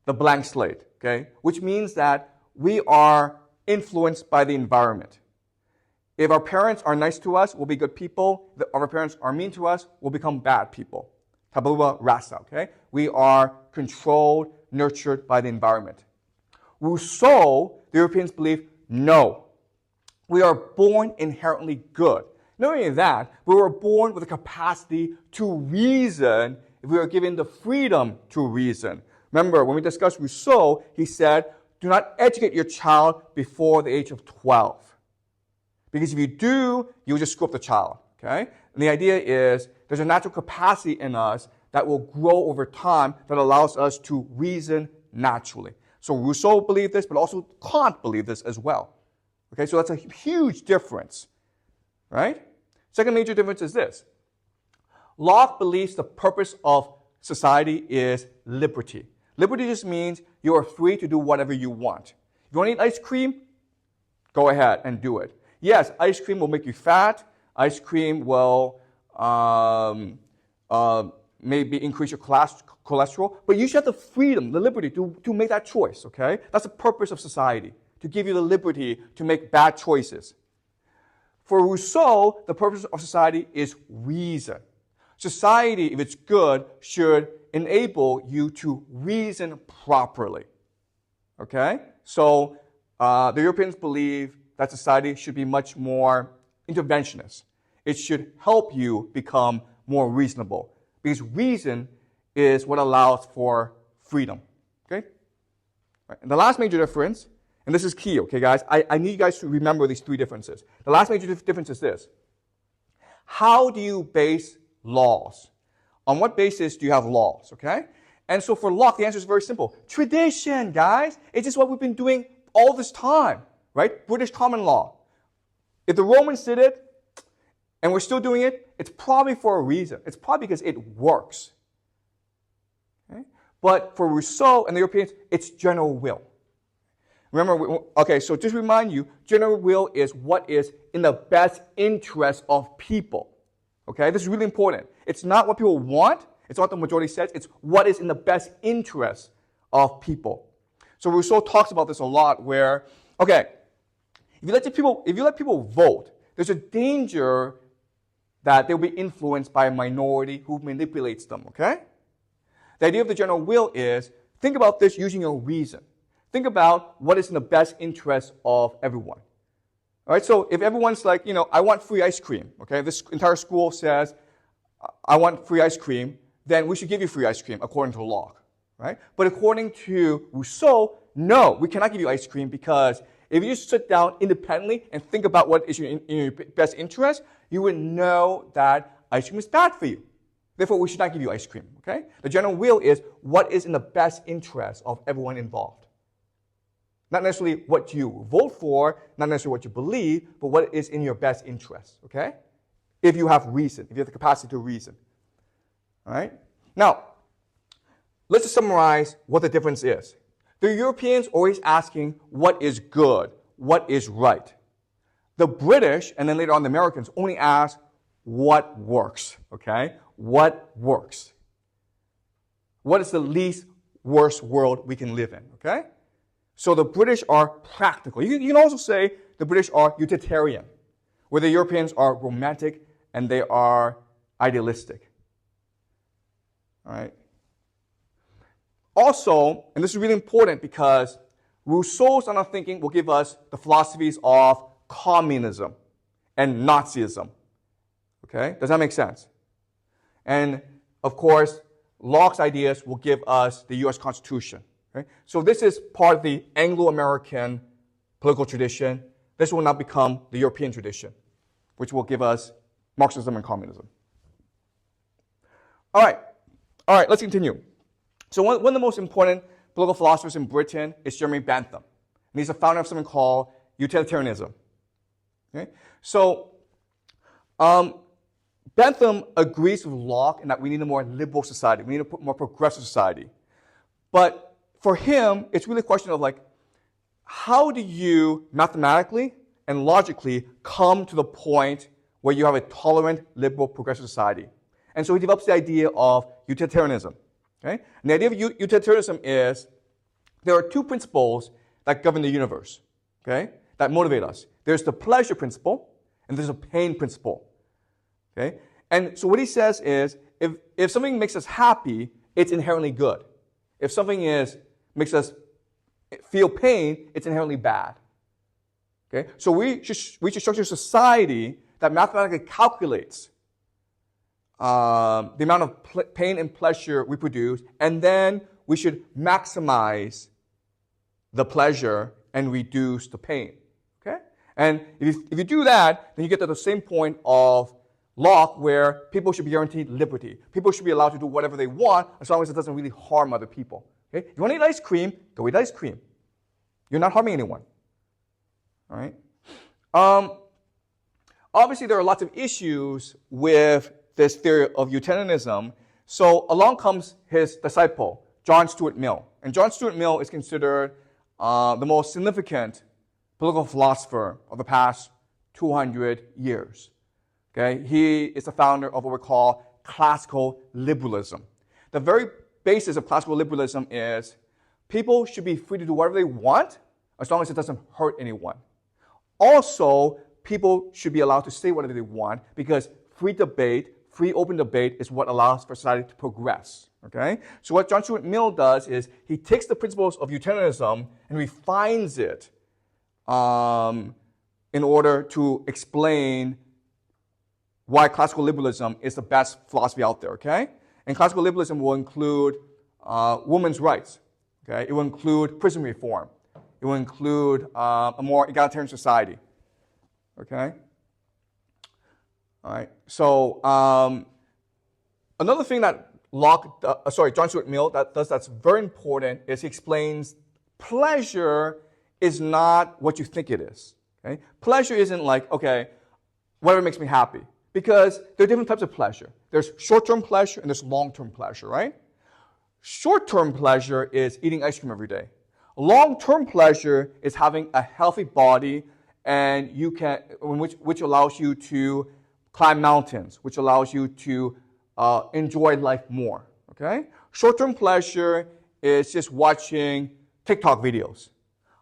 the blank slate, okay? Which means that we are influenced by the environment. If our parents are nice to us, we'll be good people. If our parents are mean to us, we'll become bad people. Tabula rasa, okay? We are controlled, nurtured by the environment. Rousseau, the Europeans believe, no. We are born inherently good. Not only that, we were born with the capacity to reason if we are given the freedom to reason. Remember, when we discussed Rousseau, he said, do not educate your child before the age of 12. Because if you do, you'll just screw up the child, okay? And the idea is there's a natural capacity in us that will grow over time that allows us to reason naturally. So Rousseau believed this, but also Kant believed this as well. Okay, so that's a huge difference, right? Second major difference is this. Locke believes the purpose of society is liberty. Liberty just means you are free to do whatever you want. If you want to eat ice cream, go ahead and do it. Yes, ice cream will make you fat. Ice cream will maybe increase your cholesterol. But you should have the freedom, the liberty to make that choice, okay? That's the purpose of society, to give you the liberty to make bad choices. For Rousseau, the purpose of society is reason. Society, if it's good, should enable you to reason properly, okay? So the Europeans believe that society should be much more interventionist. It should help you become more reasonable because reason is what allows for freedom. Okay? Right. And the last major difference, and this is key, okay, guys? I need you guys to remember these three differences. The last major difference is this. How do you base laws? On what basis do you have laws, okay? And so for Locke, the answer is very simple. Tradition, guys. It's just what we've been doing all this time. Right? British common law. If the Romans did it, and we're still doing it, it's probably for a reason. It's probably because it works. Okay? But for Rousseau and the Europeans, it's general will. Remember, okay, so just remind you, general will is what is in the best interest of people. Okay? This is really important. It's not what people want. It's not what the majority says. It's what is in the best interest of people. So Rousseau talks about this a lot where, okay, if you let people vote, there's a danger that they'll be influenced by a minority who manipulates them, okay? The idea of the general will is, think about this using your reason. Think about what is in the best interest of everyone. All right, so if everyone's like, I want free ice cream, okay? This entire school says, I want free ice cream, then we should give you free ice cream according to Locke, right? But according to Rousseau, no, we cannot give you ice cream because if you just sit down independently and think about what is in your best interest, you would know that ice cream is bad for you. Therefore, we should not give you ice cream, okay? The general will is what is in the best interest of everyone involved. Not necessarily what you vote for, not necessarily what you believe, but what is in your best interest, okay? If you have reason, if you have the capacity to reason, all right? Now, let's just summarize what the difference is. The Europeans always asking what is good, what is right. The British, and then later on the Americans, only ask what works, okay? What works? What is the least worst world we can live in, okay? So the British are practical. You can also say the British are utilitarian, where the Europeans are romantic and they are idealistic, all right? Also, and this is really important because Rousseau's line of thinking will give us the philosophies of communism and Nazism. Okay? Does that make sense? And, of course, Locke's ideas will give us the U.S. Constitution. Okay? So this is part of the Anglo-American political tradition. This will now become the European tradition, which will give us Marxism and communism. All right, let's continue. So one of the most important political philosophers in Britain is Jeremy Bentham. And he's the founder of something called Utilitarianism. Okay? So Bentham agrees with Locke in that we need a more liberal society. We need a more progressive society. But for him, it's really a question of like, how do you mathematically and logically come to the point where you have a tolerant, liberal, progressive society? And so he develops the idea of utilitarianism. Okay? And the idea of utilitarianism is there are two principles that govern the universe, okay, that motivate us. There's the pleasure principle, and there's a pain principle. Okay? And so what he says is, if something makes us happy, it's inherently good. If something makes us feel pain, it's inherently bad. Okay? So we should structure a society that mathematically calculates the amount of pain and pleasure we produce, and then we should maximize the pleasure and reduce the pain. Okay? And if you do that, then you get to the same point of Locke, where people should be guaranteed liberty. People should be allowed to do whatever they want as long as it doesn't really harm other people. Okay? You want to eat ice cream? Go eat ice cream. You're not harming anyone. All right? Obviously, there are lots of issues with this theory of utilitarianism. So along comes his disciple, John Stuart Mill. And John Stuart Mill is considered the most significant political philosopher of the past 200 years. Okay? He is the founder of what we call classical liberalism. The very basis of classical liberalism is people should be free to do whatever they want as long as it doesn't hurt anyone. Also, people should be allowed to say whatever they want because free debate, free open debate is what allows for society to progress. Okay? So what John Stuart Mill does is he takes the principles of utilitarianism and refines it in order to explain why classical liberalism is the best philosophy out there. Okay? And classical liberalism will include women's rights. Okay? It will include prison reform. It will include a more egalitarian society. Okay? All right. So another thing that John Stuart Mill that's very important is he explains pleasure is not what you think it is. Okay? Pleasure isn't like, okay, whatever makes me happy. Because there are different types of pleasure. There's short-term pleasure and there's long-term pleasure, right? Short-term pleasure is eating ice cream every day. Long-term pleasure is having a healthy body and which allows you to climb mountains, which allows you to enjoy life more. Okay? Short-term pleasure is just watching TikTok videos.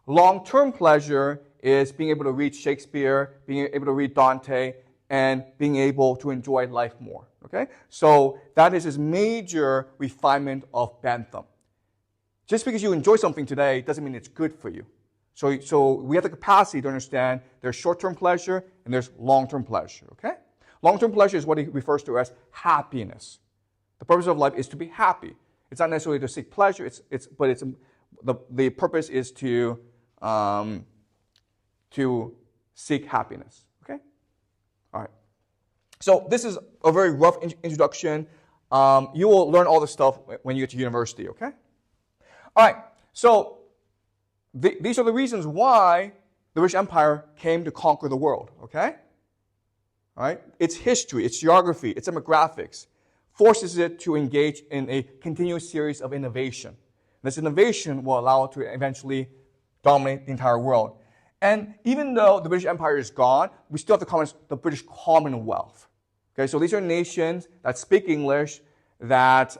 Long-term pleasure is being able to read Shakespeare, being able to read Dante, and being able to enjoy life more. Okay? So that is his major refinement of Bentham. Just because you enjoy something today doesn't mean it's good for you. So we have the capacity to understand there's short-term pleasure and there's long-term pleasure. Okay? Long-term pleasure is what he refers to as happiness. The purpose of life is to be happy. It's not necessarily to seek pleasure. The purpose is to seek happiness. Okay. All right. So this is a very rough introduction. You will learn all this stuff when you get to university. Okay. All right. So these are the reasons why the British Empire came to conquer the world. Okay. All right? Its history, its geography, its demographics forces it to engage in a continuous series of innovation. This innovation will allow it to eventually dominate the entire world. And even though the British Empire is gone, we still have the British Commonwealth. Okay, so these are nations that speak English, that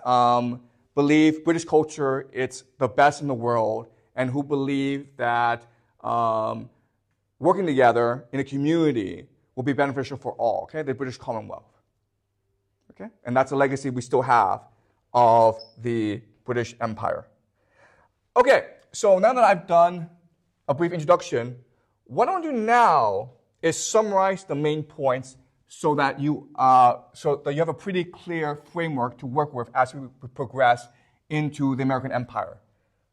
believe British culture is the best in the world, and who believe that working together in a community will be beneficial for all, okay? The British Commonwealth, okay? And that's a legacy we still have of the British Empire. Okay, so now that I've done a brief introduction, what I want to do now is summarize the main points so that you have a pretty clear framework to work with as we progress into the American Empire.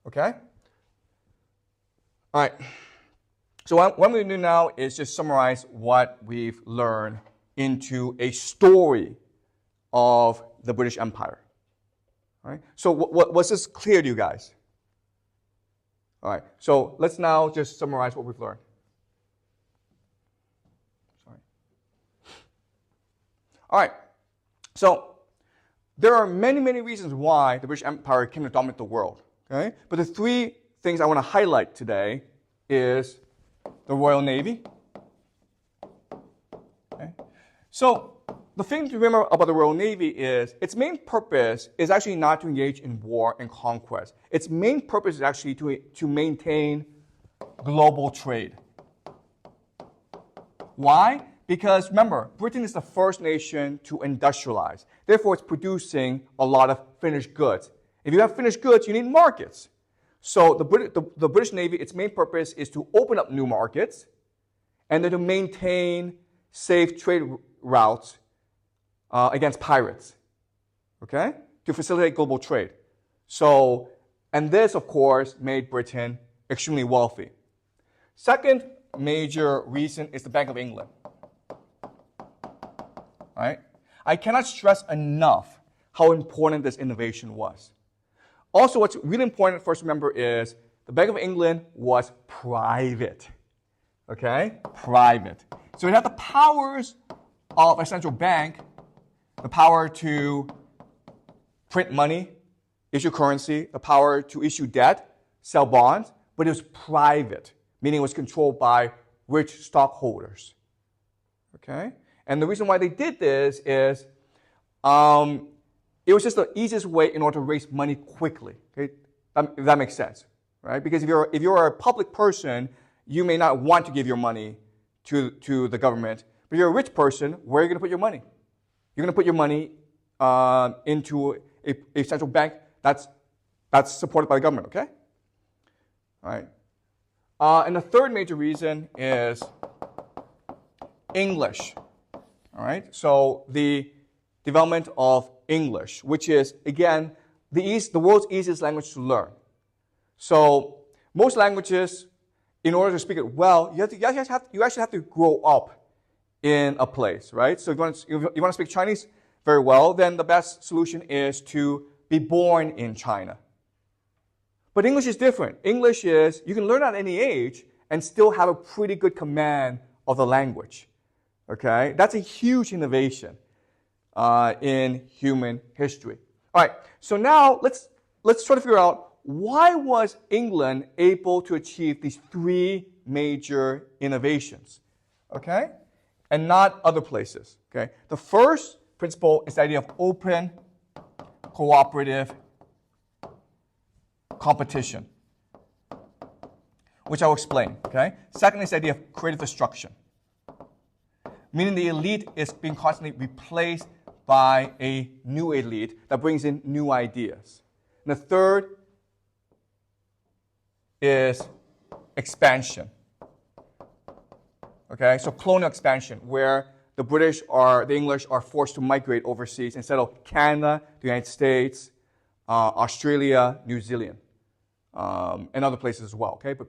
Okay? All right. So what I'm going to do now is just summarize what we've learned into a story of the British Empire. All right? So was this clear to you guys? All right. So let's now just summarize what we've learned. Sorry. All right. So there are many, many reasons why the British Empire came to dominate the world. Okay? But the three things I want to highlight today is the Royal Navy. Okay? So the thing to remember about the Royal Navy is its main purpose is actually not to engage in war and conquest. Its main purpose is actually to maintain global trade. Why? Because remember, Britain is the first nation to industrialize. Therefore, it's producing a lot of finished goods. If you have finished goods, you need markets. So the British Navy, its main purpose is to open up new markets and then to maintain safe trade routes against pirates, okay, to facilitate global trade. So, and this, of course, made Britain extremely wealthy. Second major reason is the Bank of England. All right? I cannot stress enough how important this innovation was. Also, what's really important for us to remember is the Bank of England was private. Okay? Private. So it had the powers of a central bank, the power to print money, issue currency, the power to issue debt, sell bonds, but it was private, meaning it was controlled by rich stockholders. Okay? And the reason why they did this is it was just the easiest way in order to raise money quickly. Okay? If that makes sense, right? Because if you're a public person, you may not want to give your money to the government, but you're a rich person, where are you going to put your money? You're going to put your money into a central bank that's supported by the government, okay? All right. And the third major reason is English. All right. So the development of English, which is, again, the world's easiest language to learn. So most languages, in order to speak it well, you actually have to grow up in a place, right? So if you want to speak Chinese very well, then the best solution is to be born in China. But English is different. English is, you can learn at any age and still have a pretty good command of the language. Okay? That's a huge innovation in human history. All right, so now let's try to figure out why was England able to achieve these three major innovations, okay? And not other places, okay? The first principle is the idea of open, cooperative competition, which I'll explain, okay? Second is the idea of creative destruction, meaning the elite is being constantly replaced by a new elite that brings in new ideas. And the third is expansion. Okay, so colonial expansion, where the English are forced to migrate overseas instead of Canada, the United States, Australia, New Zealand, and other places as well. Okay, but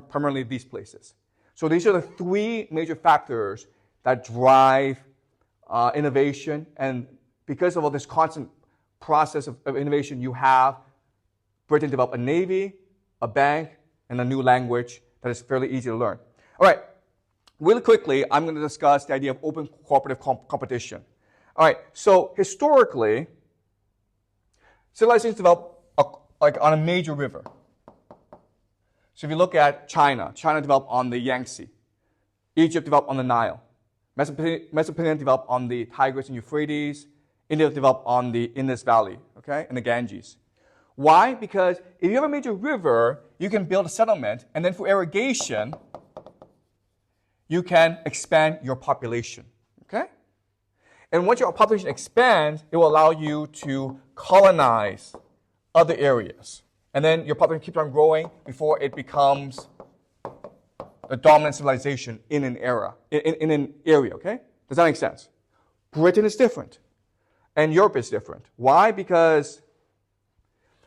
primarily these places. So these are the three major factors that drive innovation, and because of all this constant process of innovation, you have Britain develop a navy, a bank, and a new language that is fairly easy to learn. All right, really quickly, I'm going to discuss the idea of open cooperative competition. All right, so historically, civilizations developed on a major river. So if you look at China developed on the Yangtze. Egypt developed on the Nile. Mesopotamia developed on the Tigris and Euphrates. India developed on the Indus Valley, okay, and the Ganges. Why? Because if you have a major river, you can build a settlement, and then for irrigation, you can expand your population, okay? And once your population expands, it will allow you to colonize other areas and then your population keeps on growing before it becomes the dominant civilization in an area, okay? Does that make sense? Britain is different, and Europe is different. Why? Because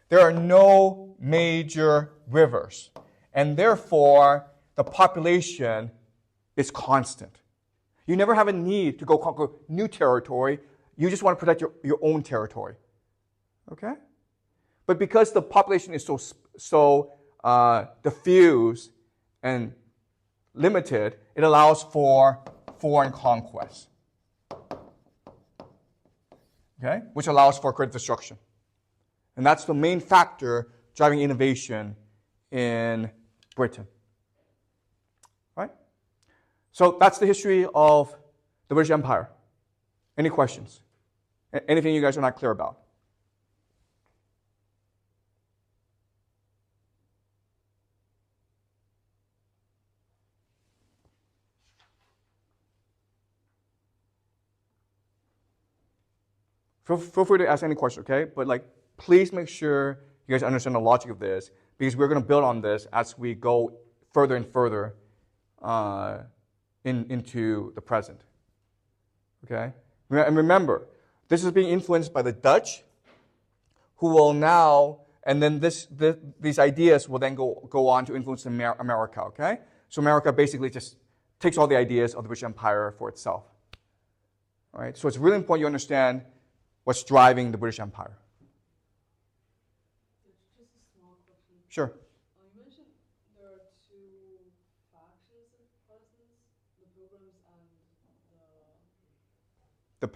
there are no major rivers, and therefore the population is constant. You never have a need to go conquer new territory. You just want to protect your own territory. Okay? But because the population is so diffuse and limited, it allows for foreign conquest. Okay? Which allows for great destruction. And that's the main factor driving innovation in Britain. Right? So that's the history of the British Empire. Any questions? Anything you guys are not clear about? Feel free to ask any question, okay? But please make sure you guys understand the logic of this, because we're going to build on this as we go further and further into the present. Okay? And remember, this is being influenced by the Dutch, who will now, and then these ideas will then go on to influence America, okay? So America basically just takes all the ideas of the British Empire for itself. All right? So it's really important you understand what's driving the British Empire. Just a small question. Sure. You mentioned there are two factions of Protestants, the Pilgrims and The Puritans. So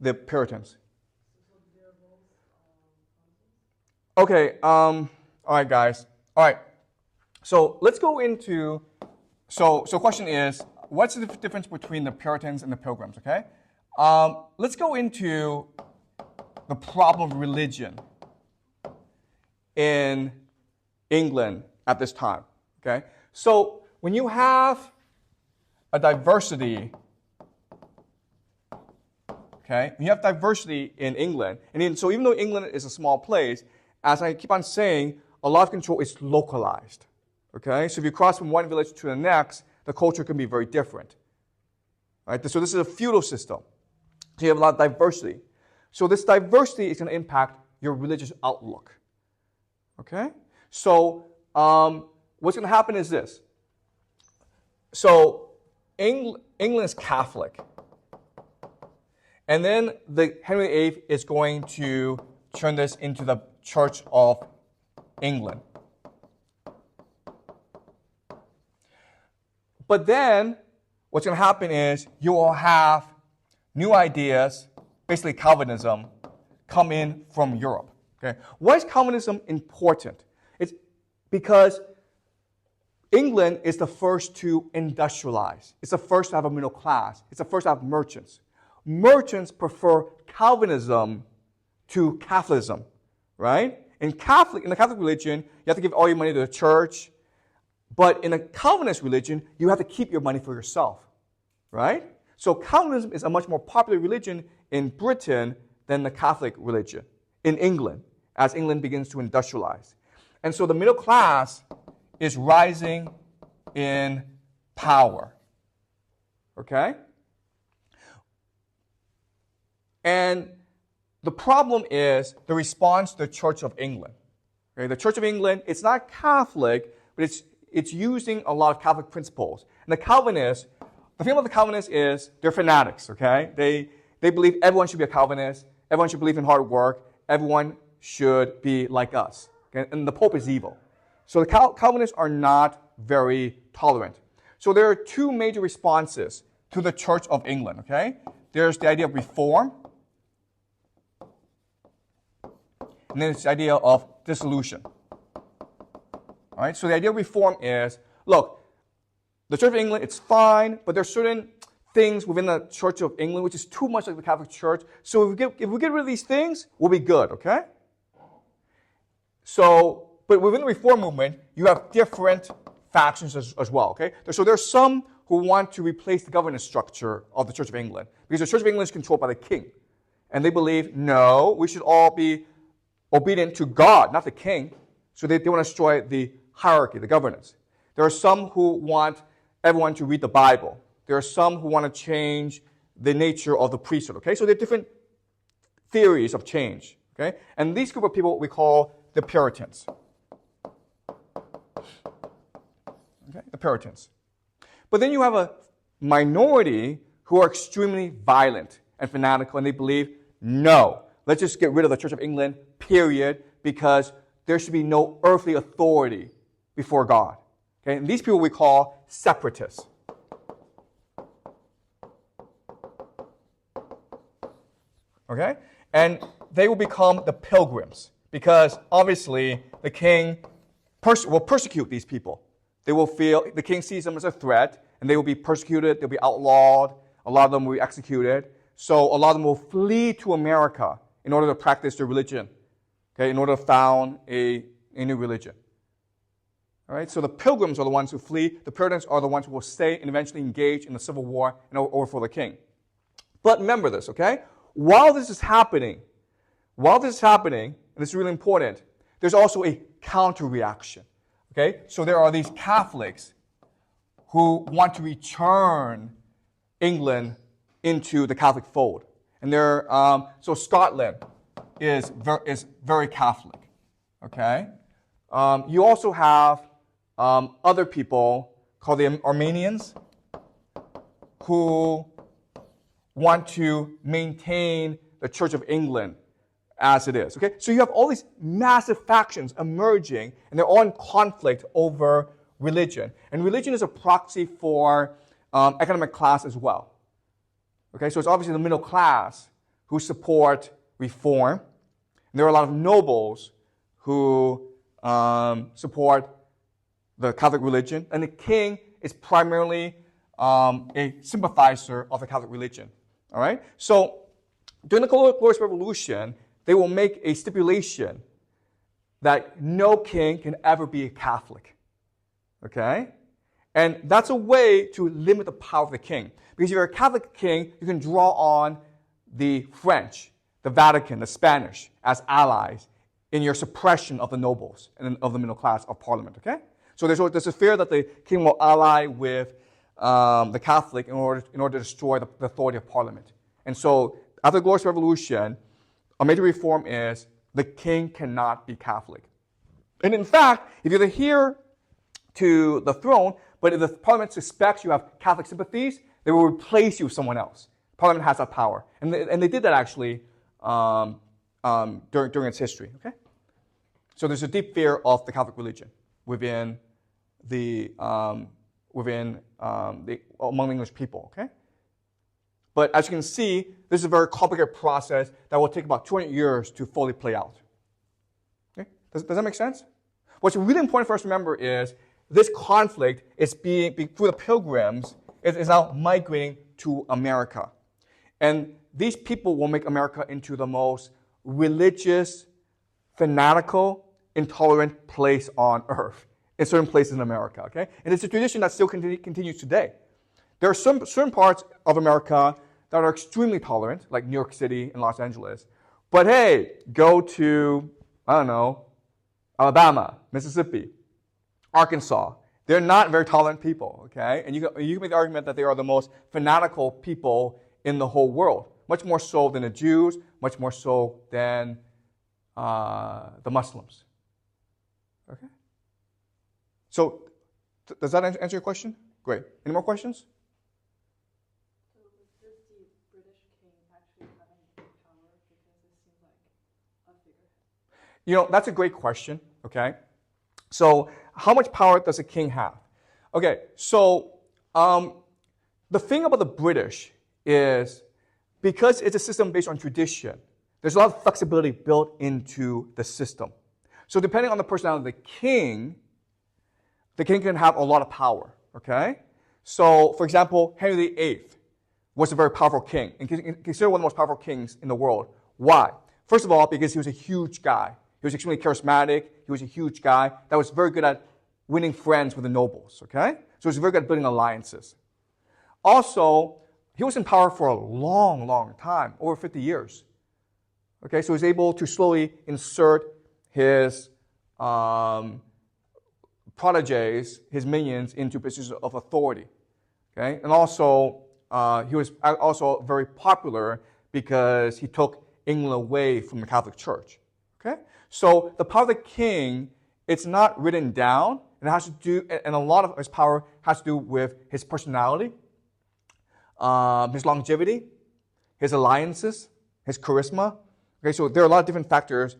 they're both Protestants? Okay, all right, guys. All right, so let's go into, so question is, what's the difference between the Puritans and the Pilgrims, okay? Let's go into the problem of religion in England at this time, okay? So when you have a diversity, okay, when you have diversity in England, so even though England is a small place, as I keep on saying, a lot of control is localized, okay? So if you cross from one village to the next, the culture can be very different, right? So this is a feudal system. So you have a lot of diversity. So this diversity is going to impact your religious outlook. Okay? So what's going to happen is this. So England is Catholic. And then Henry VIII is going to turn this into the Church of England. But then what's going to happen is you will have new ideas, basically Calvinism, come in from Europe. Okay? Why is Calvinism important? It's because England is the first to industrialize. It's the first to have a middle class. It's the first to have merchants. Merchants prefer Calvinism to Catholicism, right? In the Catholic religion, you have to give all your money to the church. But in a Calvinist religion, you have to keep your money for yourself, right? So Calvinism is a much more popular religion in Britain than the Catholic religion in England, as England begins to industrialize. And so the middle class is rising in power. Okay? And the problem is the response to the Church of England. Okay? The Church of England, it's not Catholic, but it's using a lot of Catholic principles. And the Calvinists, the thing about the Calvinists is they're fanatics, okay? They believe everyone should be a Calvinist, everyone should believe in hard work, everyone should be like us. Okay? And the Pope is evil. So the Calvinists are not very tolerant. So there are two major responses to the Church of England, okay? There's the idea of reform, and then it's the idea of dissolution. All right, so the idea of reform is, look, the Church of England, it's fine, but there's certain things within the Church of England which is too much like the Catholic Church. So if we get rid of these things, we'll be good, okay? So, but within the Reform movement, you have different factions as well, okay? So there's some who want to replace the governance structure of the Church of England because the Church of England is controlled by the king. And they believe, no, we should all be obedient to God, not the king. So they want to destroy the hierarchy, the governance. There are some who want everyone to read the Bible. There are some who want to change the nature of the priesthood. Okay, so there are different theories of change. Okay, and these group of people we call the Puritans. Okay, the Puritans. But then you have a minority who are extremely violent and fanatical, and they believe, no, let's just get rid of the Church of England, period, because there should be no earthly authority before God. Okay, and these people we call separatists. Okay, and they will become the pilgrims because obviously the king will persecute these people. They will feel the king sees them as a threat, and they will be persecuted. They'll be outlawed. A lot of them will be executed. So a lot of them will flee to America in order to practice their religion. Okay, in order to found a new religion. All right. So the pilgrims are the ones who flee. The Puritans are the ones who will stay and eventually engage in the civil war and overthrow the king. But remember this, okay? While this is happening, and this is really important, there's also a counter-reaction. Okay? So there are these Catholics who want to return England into the Catholic fold. And so Scotland is very Catholic. Okay? You also have other people called the Armenians who want to maintain the Church of England as it is. Okay, so you have all these massive factions emerging, and they're all in conflict over religion. And religion is a proxy for economic class as well. Okay, so it's obviously the middle class who support reform. And there are a lot of nobles who support the Catholic religion, and the king is primarily a sympathizer of the Catholic religion. All right? So during the Glorious Revolution, they will make a stipulation that no king can ever be a Catholic. Okay? And that's a way to limit the power of the king. Because if you're a Catholic king, you can draw on the French, the Vatican, the Spanish as allies in your suppression of the nobles and of the middle class of parliament. Okay? So there's a fear that the king will ally with the Catholic in order to destroy the authority of Parliament. And so, after the Glorious Revolution, a major reform is the king cannot be Catholic. And in fact, if you're the heir to the throne, but if the Parliament suspects you have Catholic sympathies, they will replace you with someone else. Parliament has that power. And they did that actually during its history. Okay? So there's a deep fear of the Catholic religion among the English people, okay? But as you can see, this is a very complicated process that will take about 200 years to fully play out. Okay? Does that make sense? What's really important for us to remember is this conflict is through the pilgrims, is now migrating to America. And these people will make America into the most religious, fanatical, intolerant place on earth. In certain places in America, okay? And it's a tradition that still continues today. There are certain parts of America that are extremely tolerant, like New York City and Los Angeles. But hey, go to, I don't know, Alabama, Mississippi, Arkansas. They're not very tolerant people, okay? And you can make the argument that they are the most fanatical people in the whole world, much more so than the Jews, much more so than the Muslims, okay? So, does that answer your question? Great. Any more questions? So was this the British king actually having power because this seems like a figurehead? You know, that's a great question, okay? So, how much power does a king have? Okay, so the thing about the British is because it's a system based on tradition, there's a lot of flexibility built into the system. So depending on the personality of the king can have a lot of power, okay? So, for example, Henry VIII was a very powerful king, and considered one of the most powerful kings in the world. Why? First of all, because he was a huge guy. He was extremely charismatic. He was a huge guy that was very good at winning friends with the nobles, okay? So he was very good at building alliances. Also, he was in power for a long, long time, over 50 years. Okay, so he was able to slowly insert his proteges, his minions, into positions of authority. Okay, and also he was also very popular because he took England away from the Catholic Church. Okay, so the power of the king, it's not written down, and it has to do, and a lot of his power has to do with his personality, his longevity, his alliances, his charisma. Okay, so there are a lot of different factors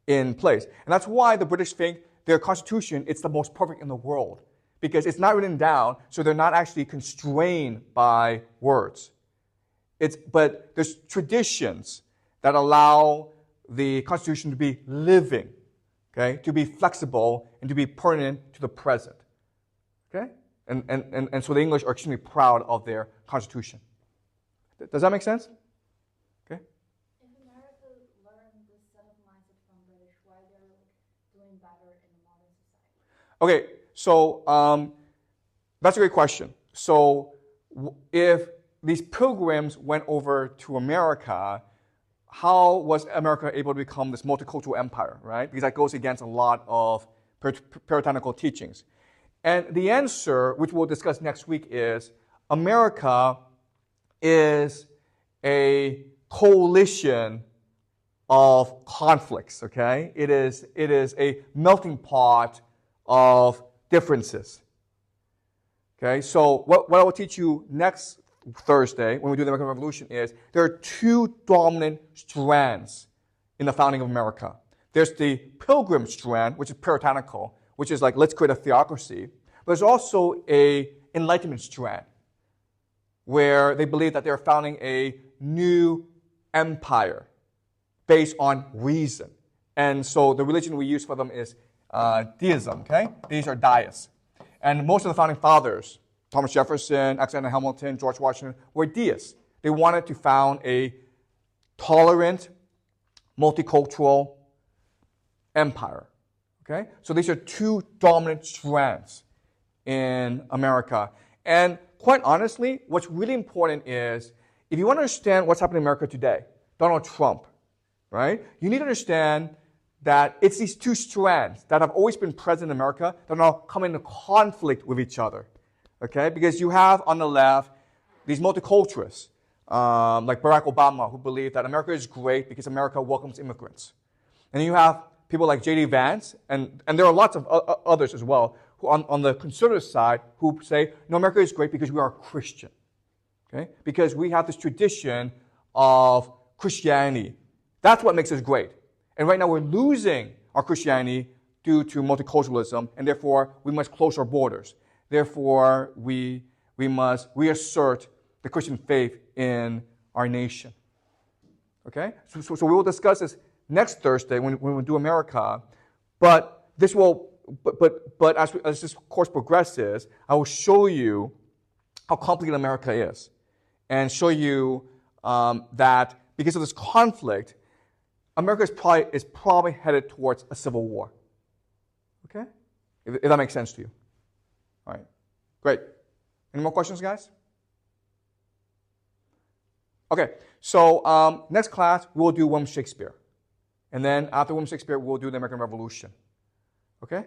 in place, and that's why the British think their constitution is the most perfect in the world, because it's not written down, so they're not actually constrained by words. But there's traditions that allow the Constitution to be living, okay, to be flexible, and to be pertinent to the present. Okay? And so the English are extremely proud of their Constitution. Does that make sense? Okay? If America learned this set of mindset from British, why they're doing better in the modern society? Okay, so that's a great question. So if these pilgrims went over to America, how was America able to become this multicultural empire, right? Because that goes against a lot of puritanical teachings. And the answer, which we'll discuss next week, is America is a coalition of conflicts, okay? It is a melting pot of differences. Okay, so what I will teach you next Thursday when we do the American Revolution is there are two dominant strands in the founding of America. There's the Pilgrim strand, which is puritanical, which is like, let's create a theocracy. But there's also a Enlightenment strand, where they believe that they're founding a new empire based on reason. And so the religion we use for them is deism, okay? These are deists. And most of the founding fathers, Thomas Jefferson, Alexander Hamilton, George Washington, were deists. They wanted to found a tolerant, multicultural empire. Okay? So these are two dominant strands in America. And quite honestly, what's really important is, if you want to understand what's happening in America today, Donald Trump, right? You need to understand that it's these two strands that have always been present in America that are now coming into conflict with each other. Okay? Because you have on the left these multiculturalists, like Barack Obama, who believe that America is great because America welcomes immigrants. And then you have people like J.D. Vance, and there are lots of others as well, who on the conservative side, who say, no, America is great because we are Christian. Okay? Because we have this tradition of Christianity. That's what makes us great. And right now we're losing our Christianity due to multiculturalism, and therefore we must close our borders. Therefore, we must reassert the Christian faith in our nation. Okay? So we will discuss this next Thursday when we do America. But this will, but as this course progresses, I will show you how complicated America is, and show you that because of this conflict, America is probably headed towards a civil war. Okay? If that makes sense to you. All right. Great. Any more questions, guys? Okay. So next class, we'll do William Shakespeare. And then after William Shakespeare, we'll do the American Revolution. Okay?